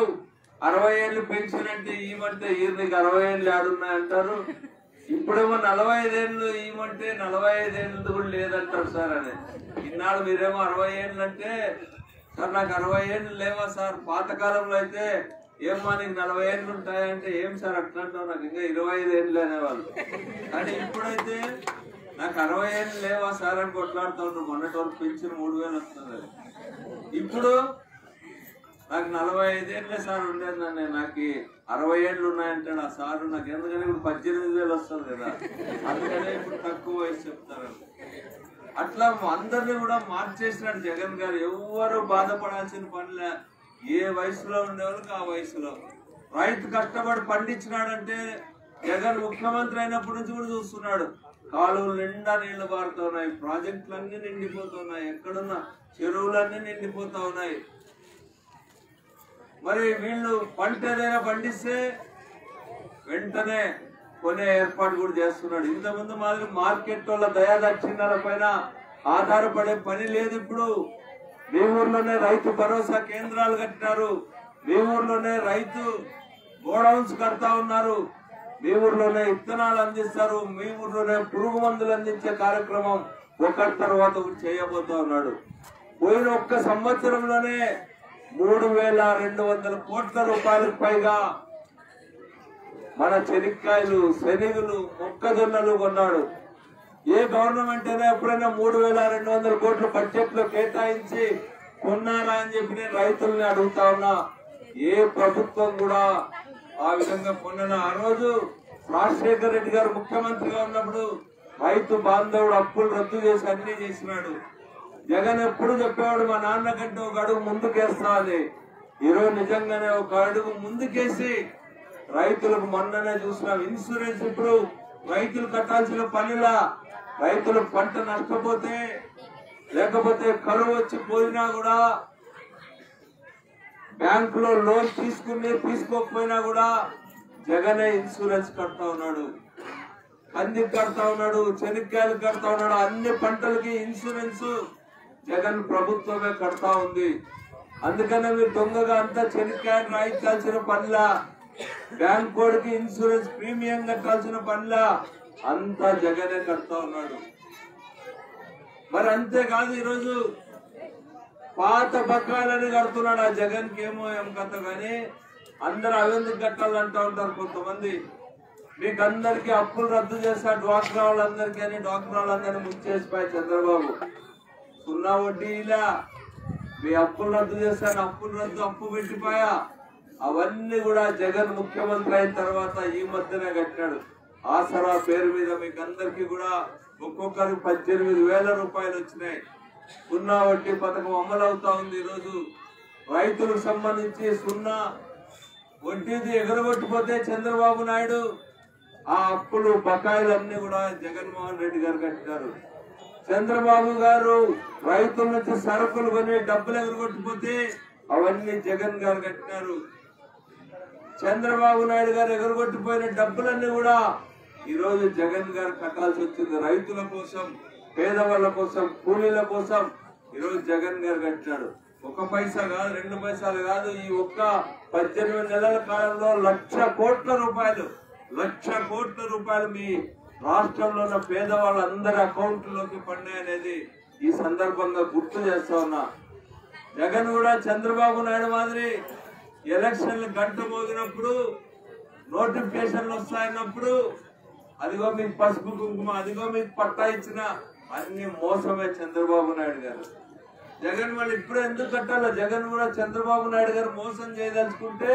60 ఏళ్ళు పెన్షన్ అంటే ఈమంటే నీకు 60 ఏళ్ళు ఆడున్నాయంటారు. ఇప్పుడేమో 45 ఏళ్ళు ఈమంటే 45 ఏళ్ళు కూడా లేదంటారు సార్ అని. ఇన్నాళ్ళు మీరేమో 60 ఏళ్ళు అంటే, సార్ నాకు 60 ఏళ్ళు లేవా సార్, పాతకాలంలో అయితే ఏమ్మా నీకు 40 ఏళ్ళు ఉంటాయంటే, ఏం సార్ అట్లా అంటావు, నాకు ఇంకా 25 ఏళ్ళు అనేవాళ్ళు. కానీ ఇప్పుడైతే నాకు 60 ఏళ్ళు లేవా సార్ అని కొట్లాడుతూ ఉంటారు. మొన్నటి వరకు పెన్షన్ 3,000 వస్తుంది. ఇప్పుడు నాకు 45 ఏళ్ళే సార్ ఉండేది, నాకు 60 ఏళ్ళు ఉన్నాయంటాడు ఆ సారు. నాకు ఎందుకని ఇప్పుడు 18,000 వస్తుంది కదా, అందుకనే ఇప్పుడు తక్కువ వయసు చెప్తారు. అట్లా అందరినీ కూడా మార్చేసినాడు జగన్ గారు. ఎవరు బాధపడాల్సిన పనిలే. ఏ వయసులో ఉండేవాళ్ళకి ఆ వయసులో. రైతు కష్టపడి పండించినాడంటే జగన్ ముఖ్యమంత్రి అయినప్పటి నుంచి కూడా చూస్తున్నాడు. కాలువలు నిండా నీళ్లు పారుతూ ఉన్నాయి, ప్రాజెక్టులన్నీ నిండిపోతున్నాయి, ఎక్కడున్న చెరువులన్నీ నిండిపోతా ఉన్నాయి. మరి వీళ్ళు పంట ఏదైనా పండిస్తే వెంటనే కొనే ఏర్పాటు కూడా చేస్తున్నాడు. ఇంతకుముందు మాదిరి మార్కెట్ వల్ల దయాదక్షిణాల పైన ఆధారపడే పని లేదు. ఇప్పుడు మీ ఊర్లోనే రైతు భరోసా కేంద్రాలు కట్టినారు, మీ ఊర్లోనే రైతు గోడౌన్స్ కడతా ఉన్నారు, మీ ఊర్లోనే విత్తనాలు అందిస్తారు, మీ ఊర్లోనే పురుగు మందులు అందించే కార్యక్రమం ఒకటి తర్వాత చేయబోతా ఉన్నాడు. పోయిన ఒక్క సంవత్సరంలోనే 3,200 కోట్ల రూపాయలకు పైగా మన చెనిక్కాయలు, శనగలు, మొక్కజొన్నలు కొన్నాడు. ఏ గవర్నమెంట్ అయినా ఎప్పుడైనా 3,200 కోట్ల బడ్జెట్ లో కేటాయించి కొన్నారా అని చెప్పి నేను రైతుల్ని అడుగుతా ఉన్నా. ఏ ప్రభుత్వం కూడా ఆ విధంగా పొందిన. ఆ రోజు రాజశేఖర రెడ్డి గారు ముఖ్యమంత్రిగా ఉన్నప్పుడు రైతు బాంధవుడు అప్పులు రద్దు చేసి అన్ని చేసినాడు. జగన్ ఎప్పుడు చెప్పేవాడు మా నాన్న కంటే ఒక అడుగు ముందుకేస్తా అని. ఈరోజు నిజంగానే ఒక అడుగు ముందుకేసి రైతులకు మొన్ననే చూసినాం. ఇన్సూరెన్స్ ఇప్పుడు రైతులు కట్టాల్సిన పనిలా, రైతులు పంట నష్టపోతే లేకపోతే కరువు వచ్చి పోయినా కూడా బ్యాంకులో లోన్ తీసుకోకపోయినా కూడా జగనే ఇన్సూరెన్స్ కడతా ఉన్నాడు. కందికి కడతా ఉన్నాడు, చెనిక్కాయలు కడతా ఉన్నాడు. అన్ని పంటలకి ఇన్సూరెన్స్ జగన్ ప్రభుత్వమే కడతా ఉంది. అందుకనే మీరు దొంగగా అంతా చెనిక్కాయలు రాయించాల్సిన పనిలా, బ్యాంక్ కోడ్కి ఇన్సూరెన్స్ ప్రీమియం కట్టాల్సిన పనిలా అంతా జగనే కడతా ఉన్నాడు. మరి అంతేకాదు ఈరోజు పాత బకాయిలని కడుతున్నాడు. ఆ జగన్ కి ఏమో ఏం కథ కానీ అందరూ అవిందుకు కట్టాలంటూ ఉంటారు కొంతమంది. మీకు అందరికీ అప్పులు రద్దు చేస్తా డ్వాక్రా వాళ్ళందరికీ అని డ్వాక్రా వాళ్ళందరినీ ముంచేసిపోయి చంద్రబాబు. సున్నా వడ్డీలా మీ అప్పులు రద్దు చేస్తాను, అప్పులు రద్దు అప్పు పెట్టిపోయా. అవన్నీ కూడా జగన్ ముఖ్యమంత్రి అయిన తర్వాత ఈ మధ్యనే కట్టాడు. ఆసరా పేరు మీద మీకు అందరికీ కూడా ఒక్కొక్కరికి 18,000 రూపాయలు వచ్చినాయి. సున్నా వడ్డీ పథకం అమలు అవుతా ఉంది. ఈరోజు రైతులకు సంబంధించి సున్నా వడ్డీది ఎగరగొట్టిపోతే చంద్రబాబు నాయుడు ఆ అప్పులు బకాయిలన్నీ కూడా జగన్మోహన్ రెడ్డి గారు కట్టారు. చంద్రబాబు గారు రైతుల నుంచి సరుకులు కొని డబ్బులు ఎగరగొట్టిపోతే అవన్నీ జగన్ గారు కట్టినారు. చంద్రబాబు నాయుడు గారు ఎగరగొట్టిపోయిన డబ్బులన్నీ కూడా ఈ రోజు జగన్ గారు కట్టాల్సి వచ్చింది. రైతుల కోసం, పేదవాళ్ళ కోసం, కూలీల కోసం ఈరోజు జగన్ గారు కట్టినాడు. 1 పైసా కాదు, 2 పైసలు కాదు, ఈ ఒక్క 18 నెలల కాలంలో 1,00,000 కోట్ల రూపాయలు మీ రాష్ట్రంలో ఉన్న పేదవాళ్ళందరి అకౌంట్లోకి పడినాయనేది ఈ సందర్భంగా గుర్తు చేస్తా ఉన్నా. జగన్ కూడా చంద్రబాబు నాయుడు మాదిరి ఎలక్షన్లు గంట మోగినప్పుడు, నోటిఫికేషన్లు వస్తాయన్నప్పుడు అదిగో మీకు పసుపు కుంకుమ, అదిగో మీకు పట్టా ఇచ్చిన అన్ని మోసమే చంద్రబాబు నాయుడు గారు. జగన్ వాళ్ళు ఇప్పుడు ఎందుకు కట్టాలో జగన్ కూడా చంద్రబాబు నాయుడు గారు మోసం చేయదలుచుకుంటే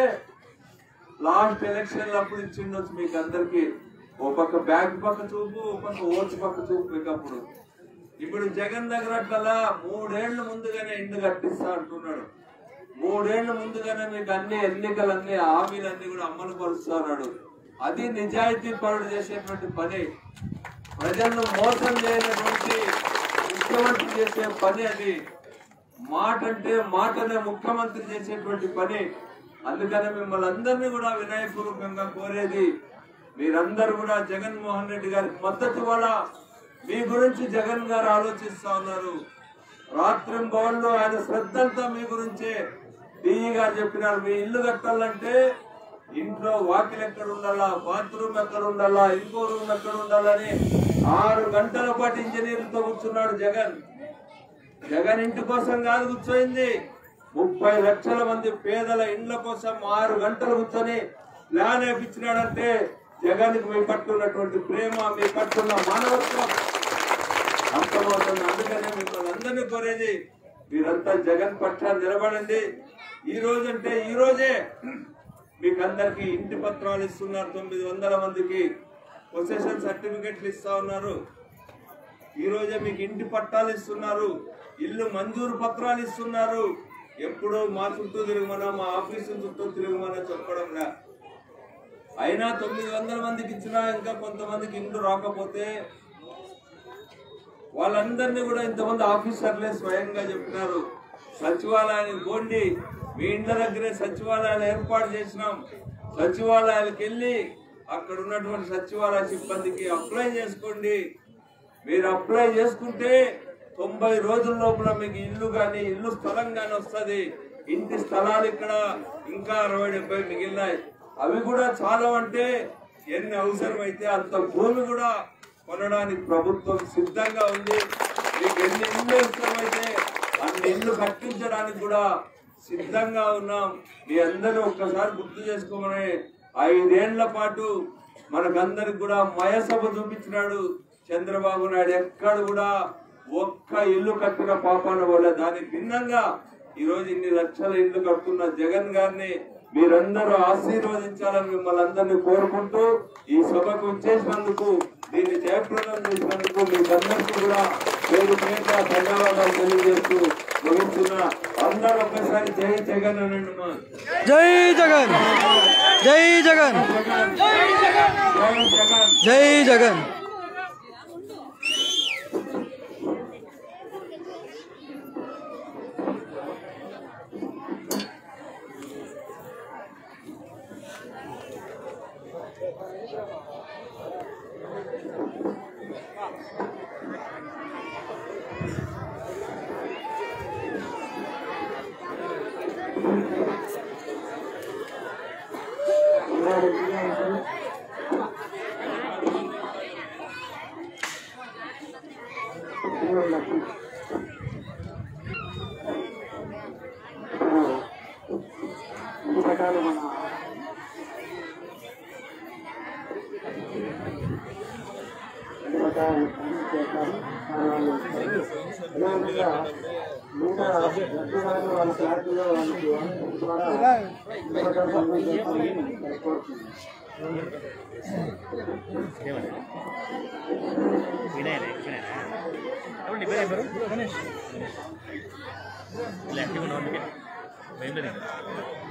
లాస్ట్ ఎలక్షన్లు అప్పుడు ఇచ్చిండొచ్చు మీకు అందరికి. ఓ పక్క బ్యాంక్ పక్క చూపు, ఓ పక్క ఓట్స్ పక్క చూపు మీకు అప్పుడు. ఇప్పుడు జగన్ దగ్గర అట్లా 3 ఏళ్ల ముందుగానే ఇండ్లు కట్టిస్తా అంటున్నాడు. 3 ఏళ్ల ముందుగానే మీకు అన్ని ఎన్నికలన్నీ హామీలన్నీ కూడా అమలు పరుస్తా ఉన్నాడు. అది నిజాయితీ పరుడు చేసేటువంటి పని. ప్రజలను మోసం చేయనటువంటి ముఖ్యమంత్రి చేసే పని అది. మాట అంటే మాటనే ముఖ్యమంత్రి చేసేటువంటి పని. అందుకనే మిమ్మల్ని అందరినీ కూడా వినయపూర్వకంగా కోరేది, మీరందరూ కూడా జగన్మోహన్ రెడ్డి గారికి మద్దతు వల్ల మీ గురించి జగన్ గారు ఆలోచిస్తా ఉన్నారు. రాత్రింబవళ్ళు ఆయన శ్రద్ధంతా మీ గురించే. డిఈ గారు చెప్పినారు, మీ ఇల్లు కట్టాలంటే ఇంట్లో వాకిల్ ఎక్కడ ఉండాలా, బాత్రూమ్ ఎక్కడ ఉండాలా, ఇంకో రూమ్ ఎక్కడ ఉండాలని 6 గంటల పాటు ఇంజనీర్లతో కూర్చున్నాడు జగన్. జగన్ ఇంటి కోసం కాదు కూర్చోయింది, 30 లక్షల మంది పేదల ఇండ్ల కోసం 6 గంటలు కూర్చొని ప్లాన్ వేయించినాడంటే జగన్ కి మీ పట్టున్నటువంటి ప్రేమ, మీ పట్టున్న మానవత్వం అర్థమవుతుంది. అందుకనే మిమ్మల్ని అందరినీ కోరేది, మీరంతా జగన్ పక్షాన్ని నిలబడండి. ఈ రోజంటే ఈ రోజే మీకు అందరికి ఇంటి పత్రాలు ఇస్తున్నారు. 900 మందికి పొసెషన్ సర్టిఫికెట్లు ఇస్తా ఉన్నారు. ఈ రోజే మీకు ఇంటి పట్టాలు ఇస్తున్నారు, ఇల్లు మంజూరు పత్రాలు ఇస్తున్నారు. ఎప్పుడో మా చుట్టూ తిరగమన్నా, మా ఆఫీసు చుట్టూ తిరగమన్నా చెప్పడంలా. అయినా 900 మందికి ఇచ్చినా ఇంకా కొంతమందికి ఇండ్లు రాకపోతే వాళ్ళందరినీ కూడా ఇంతమంది ఆఫీసర్లే స్వయంగా చెప్పినారు, సచివాలయానికి పోండి, మీ ఇండ్ల దగ్గరే సచివాలయాలు ఏర్పాటు చేసినాం, సచివాలయాలకు వెళ్ళి అక్కడ ఉన్నటువంటి సచివాలయ సిబ్బందికి అప్లై చేసుకోండి. మీరు అప్లై చేసుకుంటే 90 రోజుల లోపల మీకు ఇల్లు కానీ ఇల్లు స్థలం కానీ వస్తుంది. ఇంటి స్థలాలు ఇక్కడ ఇంకా 60-70 మిగిలినాయి. అవి కూడా చాలా అంటే ఎన్ని అవసరమైతే అంత భూమి కూడా కొనడానికి ప్రభుత్వం సిద్ధంగా ఉంది. మీకు ఎన్ని ఇల్లు అవసరమైతే అన్ని ఇల్లు కట్టించడానికి కూడా సిద్ధంగా ఉన్నాం. మీ అందరూ ఒక్కసారి గుర్తు చేసుకోమని 5 ఏళ్ల పాటు మనకందరికి కూడా మయసభ చూపించినాడు చంద్రబాబు నాయుడు. ఎక్కడ కూడా ఒక్క ఇల్లు కట్టిన పాపాన వల్ల దానికి భిన్నంగా ఈ రోజు ఇన్ని లక్షల ఇల్లు కడుతున్న జగన్ గారిని మీరందరూ ఆశీర్వదించాలని మిమ్మల్ని అందరినీ కోరుకుంటూ ఈ సభకు వచ్చేసినందుకు దీన్ని జయప్రదం చేసినందుకు మీకందరికీ కూడా పేరు పేరుగా ధన్యవాదాలు తెలియజేస్తూ ముగిస్తున్నా. అందరూ ఒక్కసారి జై జగన్ అనండి.
జై జగన్, జై జగన్,
జై జగన్.
జై జగన్.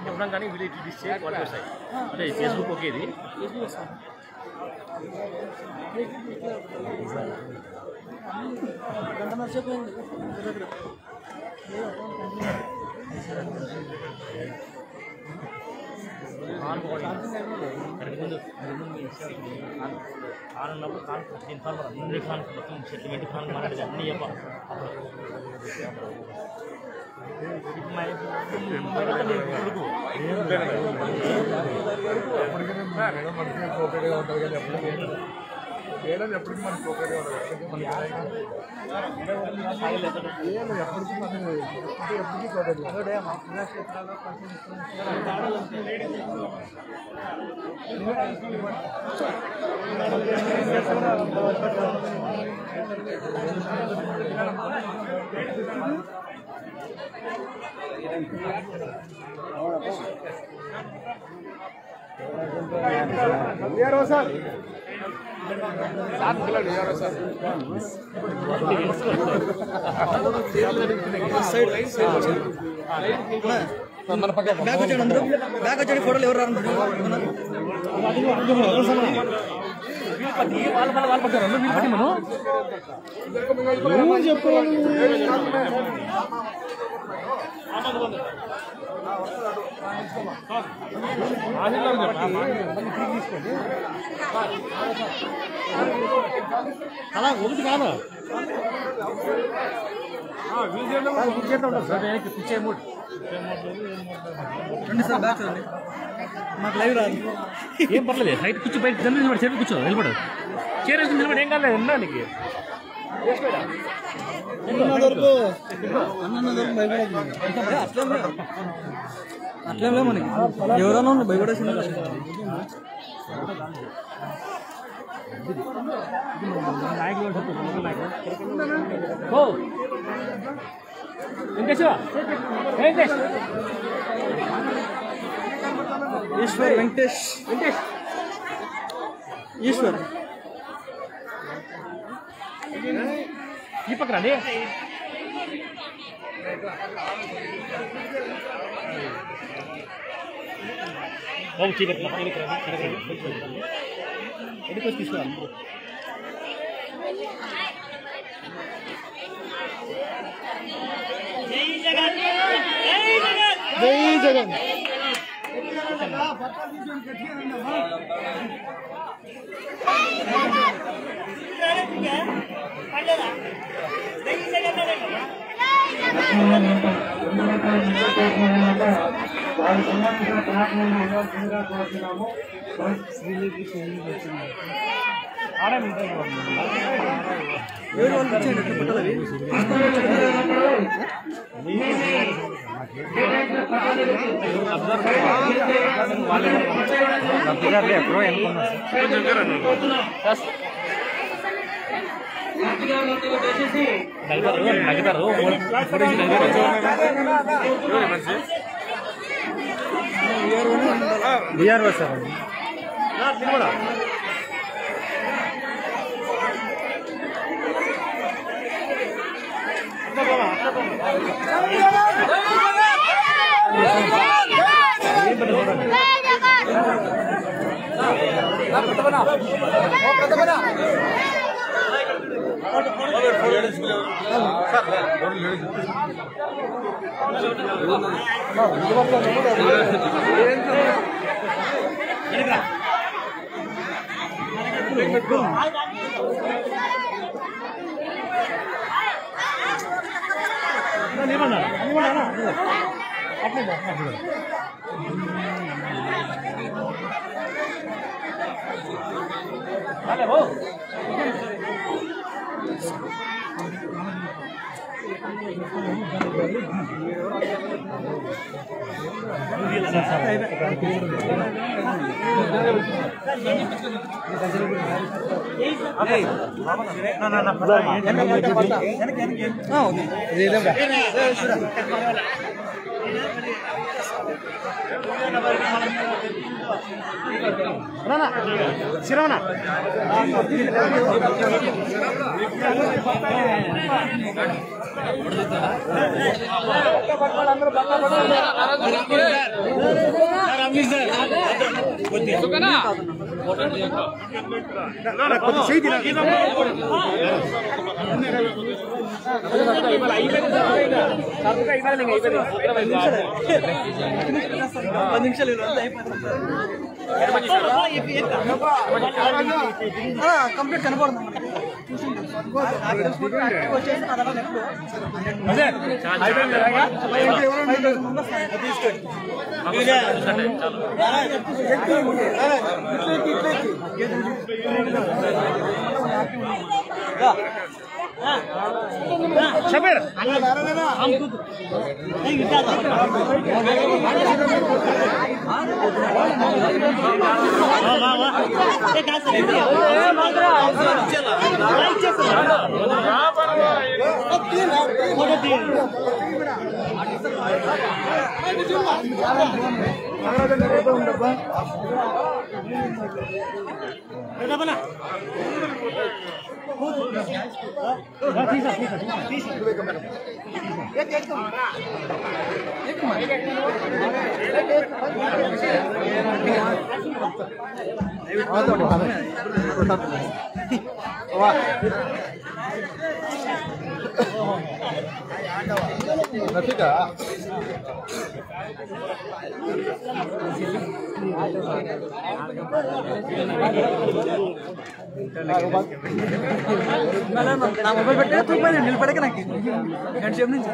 చెప్పడం కానీ వీళ్ళు ఇస్తే వాళ్ళు వస్తాయి. అంటే ఫేస్బుక్ ఓకే, ఇది ఆనప్పుడు కాన్ఫరెన్స్ ఇన్ఫార్మర్ అందరి కాన్ఫరెన్స్ మొత్తం సెటిల్మెంట్ కాన్ మాట్లాడేది అన్నీ చెప్పాలి.
ఎప్పటికీ మనకి కోపరేటివ్ సార్
బ్యాగ్ వచ్చాడు, అందరూ బ్యాగ్ వచ్చాడు. ఫోటోలు ఎవరు రాను
అలా ఒకటి కాదు
రండి సార్, బ్యాగ్ చూడండి. మాకు లైవ్ రాదు.
ఏం పర్లేదు, హైట్ కూర్చో, బయట జనరల్ చేరు కూర్చో, నిలబడు, చేరు వేసుకుని నిలబడి ఏం కాలేదు అన్నా నీకు.
అట్లేం మనకి ఎవరైనా ఉంది భయపడేసింది. ఈశ్వర్, వెంకటేష్, ఈశ్వర్
ఈ పక్కన అండి. బాబు చీకటి ఎక్కడికి వచ్చి తీసుకోవాలి.
జై జగన్.
గట్టిగా మొత్తం వచ్చేసి
బిఆర్ఓ సార్ శిరవణ
కంప్లీట్ కనపడుతుంది
షబీర్
నా మొబైల్ పెట్టే తూపాయి నిలబడక నాకు గంట సేపు నుంచి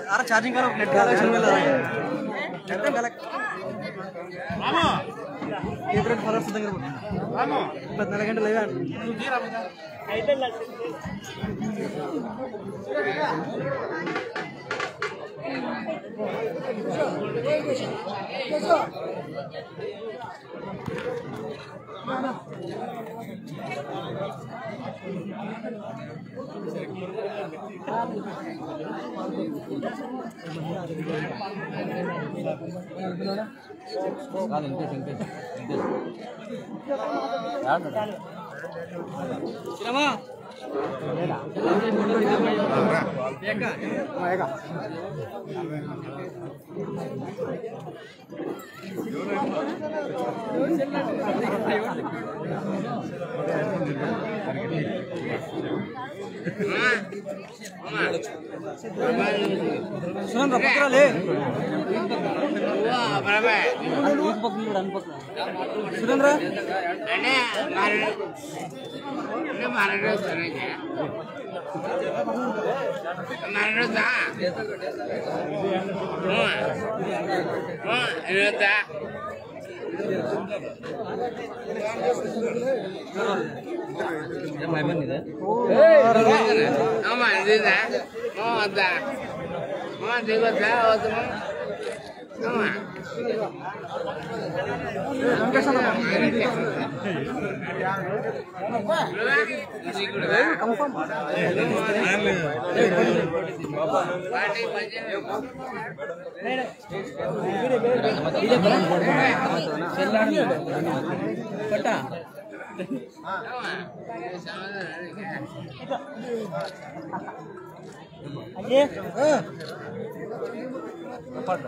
అర ఛార్జింగ్ కాల net collection net collect favourite followers దగ్గర 24 గంటలు లేదా సురేంద్ర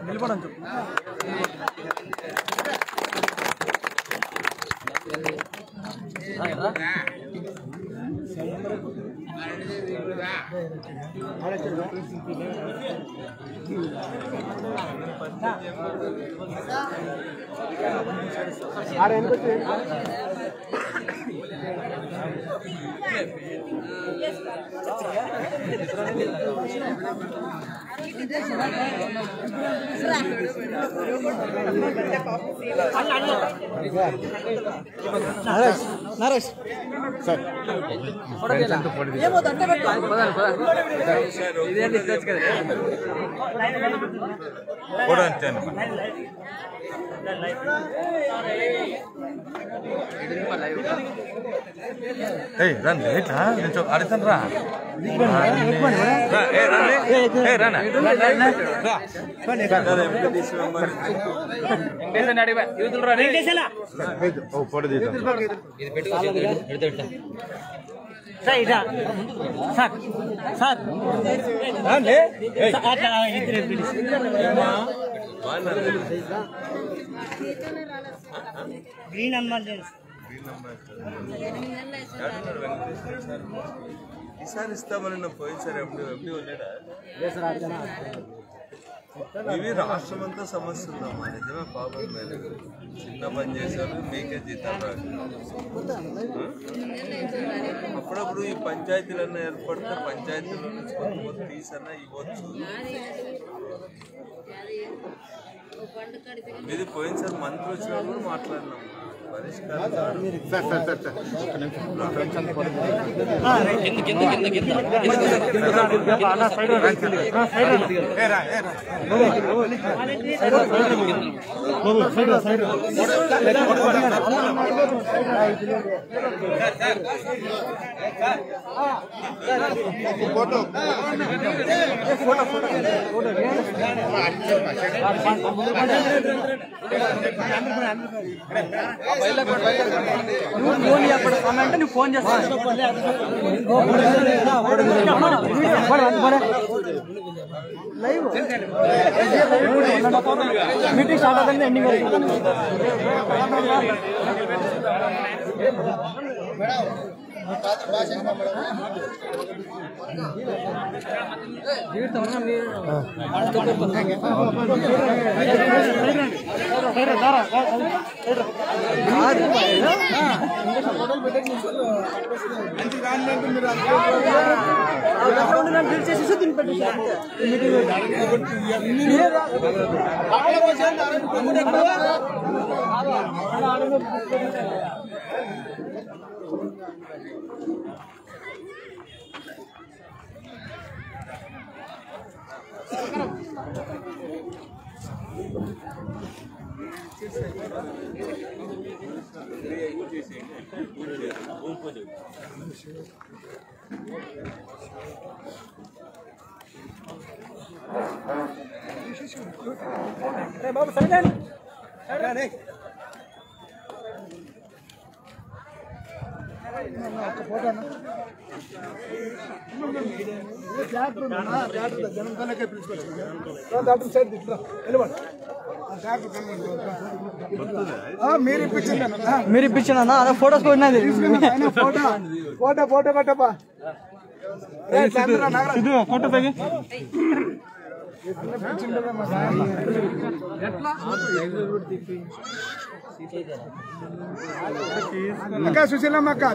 నిలబడండి నరేష్ సార్
రండి ఎట్లా నేను అడుగుతాను రా
గ్రీన్ హనుమాన్
ఈసారి ఇస్తామని పోయినసారి ఎప్పుడు ఉన్నాడా ఇవి రాష్ట్రం అంతా సమస్య ఉందమ్మా నిజమే పాపం లేదు చిన్న పని చేశారు మీకే జీతాలు రాదు అప్పుడప్పుడు ఈ పంచాయతీలన్నా ఏర్పడితే పంచాయతీల నుంచి కొంత తీసన్నా ఇవ్వచ్చు ఇది పోయినసారి మంత్రి వచ్చినప్పుడు మాట్లాడినాం
ఫోన్ చేస్తాను లైవ్ మీటింగ్ స్టార్ట్ అవుతుంది ఎండింగ్ చేసేసి తినిపెట్టి బాబు సరే జనం కనుక పిలుచుకోవచ్చు సైడ్ వెళ్ళిపోండి మీరు ఇప్పించాను అదే ఫోటోస్ కొట్టినది
ఫోటో ఫోటో కట్టప్పా
ఫోటో తగ్గి
అక్క సుశీలమ్మ అక్క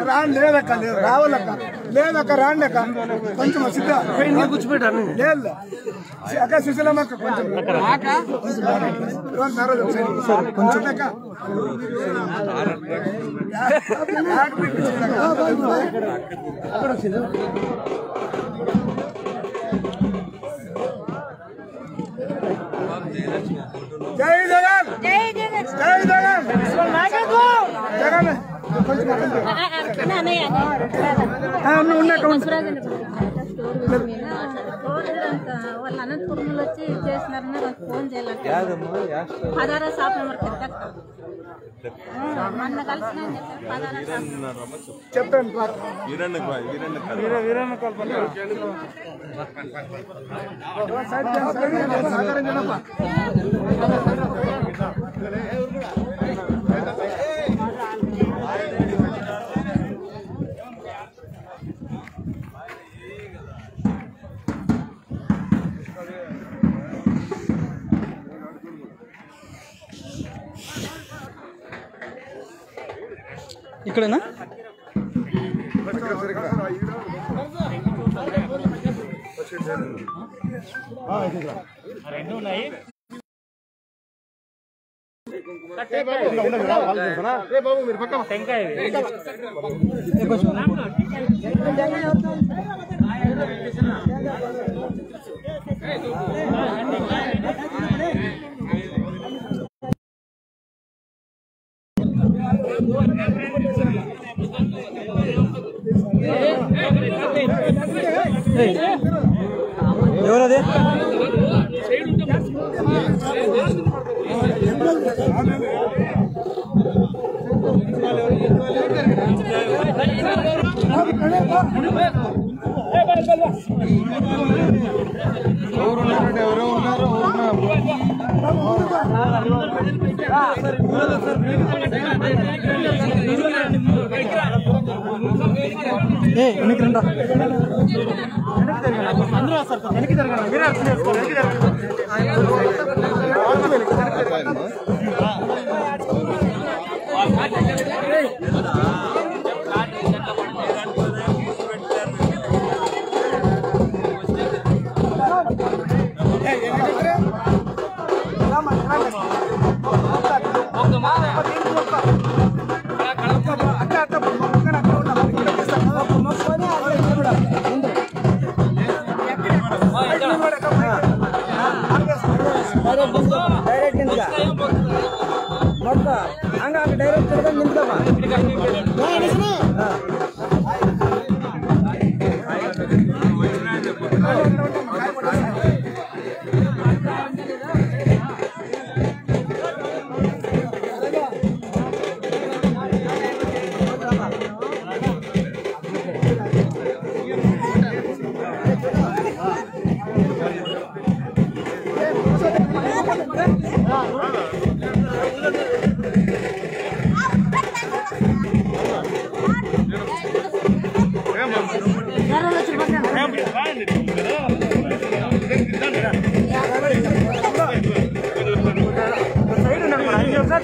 రాండి లేదక్క లేదు రావాలక్క లేదక్క రాండి అక్క కొంచెం సిద్ధ కూర్చోబెట్టాను లేదు అక్క సుశీలమ్మ అక్క కొంచెం కొంచెం అక్క అక్కడ వచ్చింది జై జగన్ జై జగన్ జై జగన్ జగన్
వాళ్ళ అనంతపురంలో వచ్చి చేసినారని వాళ్ళకి ఫోన్ చేయాలంటే 16 షాప్ నెంబర్ మొన్న కలిసిన
చెప్పండి
ఇక్కడేనా
రెండు ఉన్నాయి
ఎవరది వెనక్కి రండి అందరూ వస్తారు వెనక్కి జరగండి మీరే అర్థం చేసుకోవాలి వెనక్కి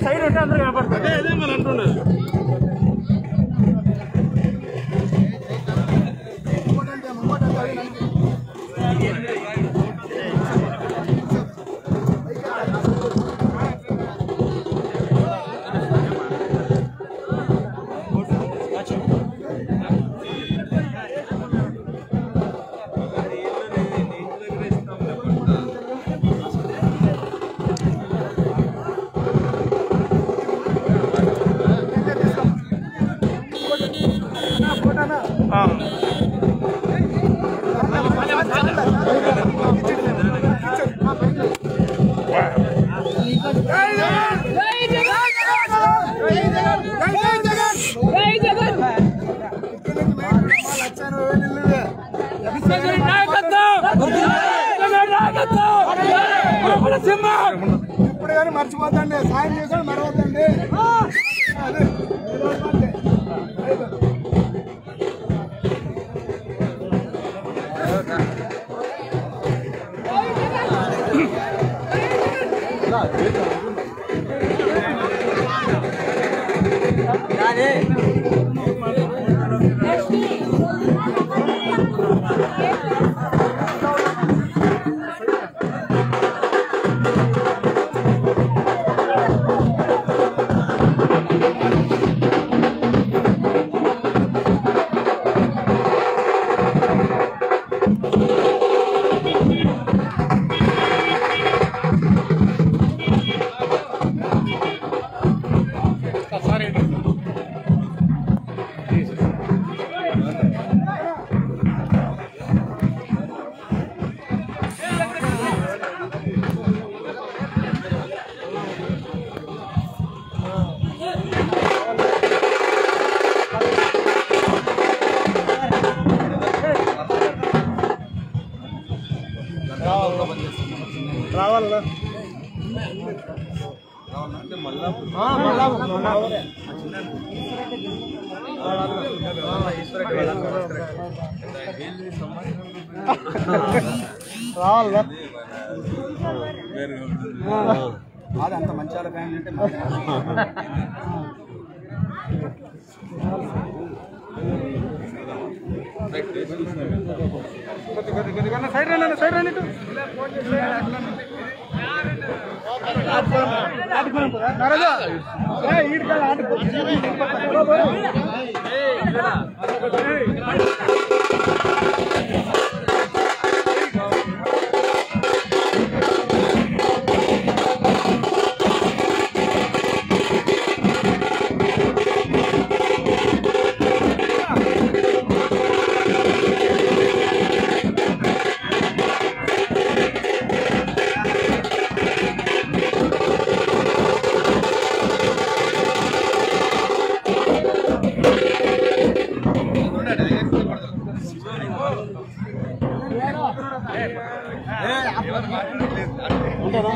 సైడ్ ఉంటే అందరూ కనపడుతుంది అదే మనం అంటున్నారు రావాలా అంత మంచి వాళ్ళ ఫ్యామిలీ అంటే సైడ్ రండి సైడ్ రండి ఉంటారా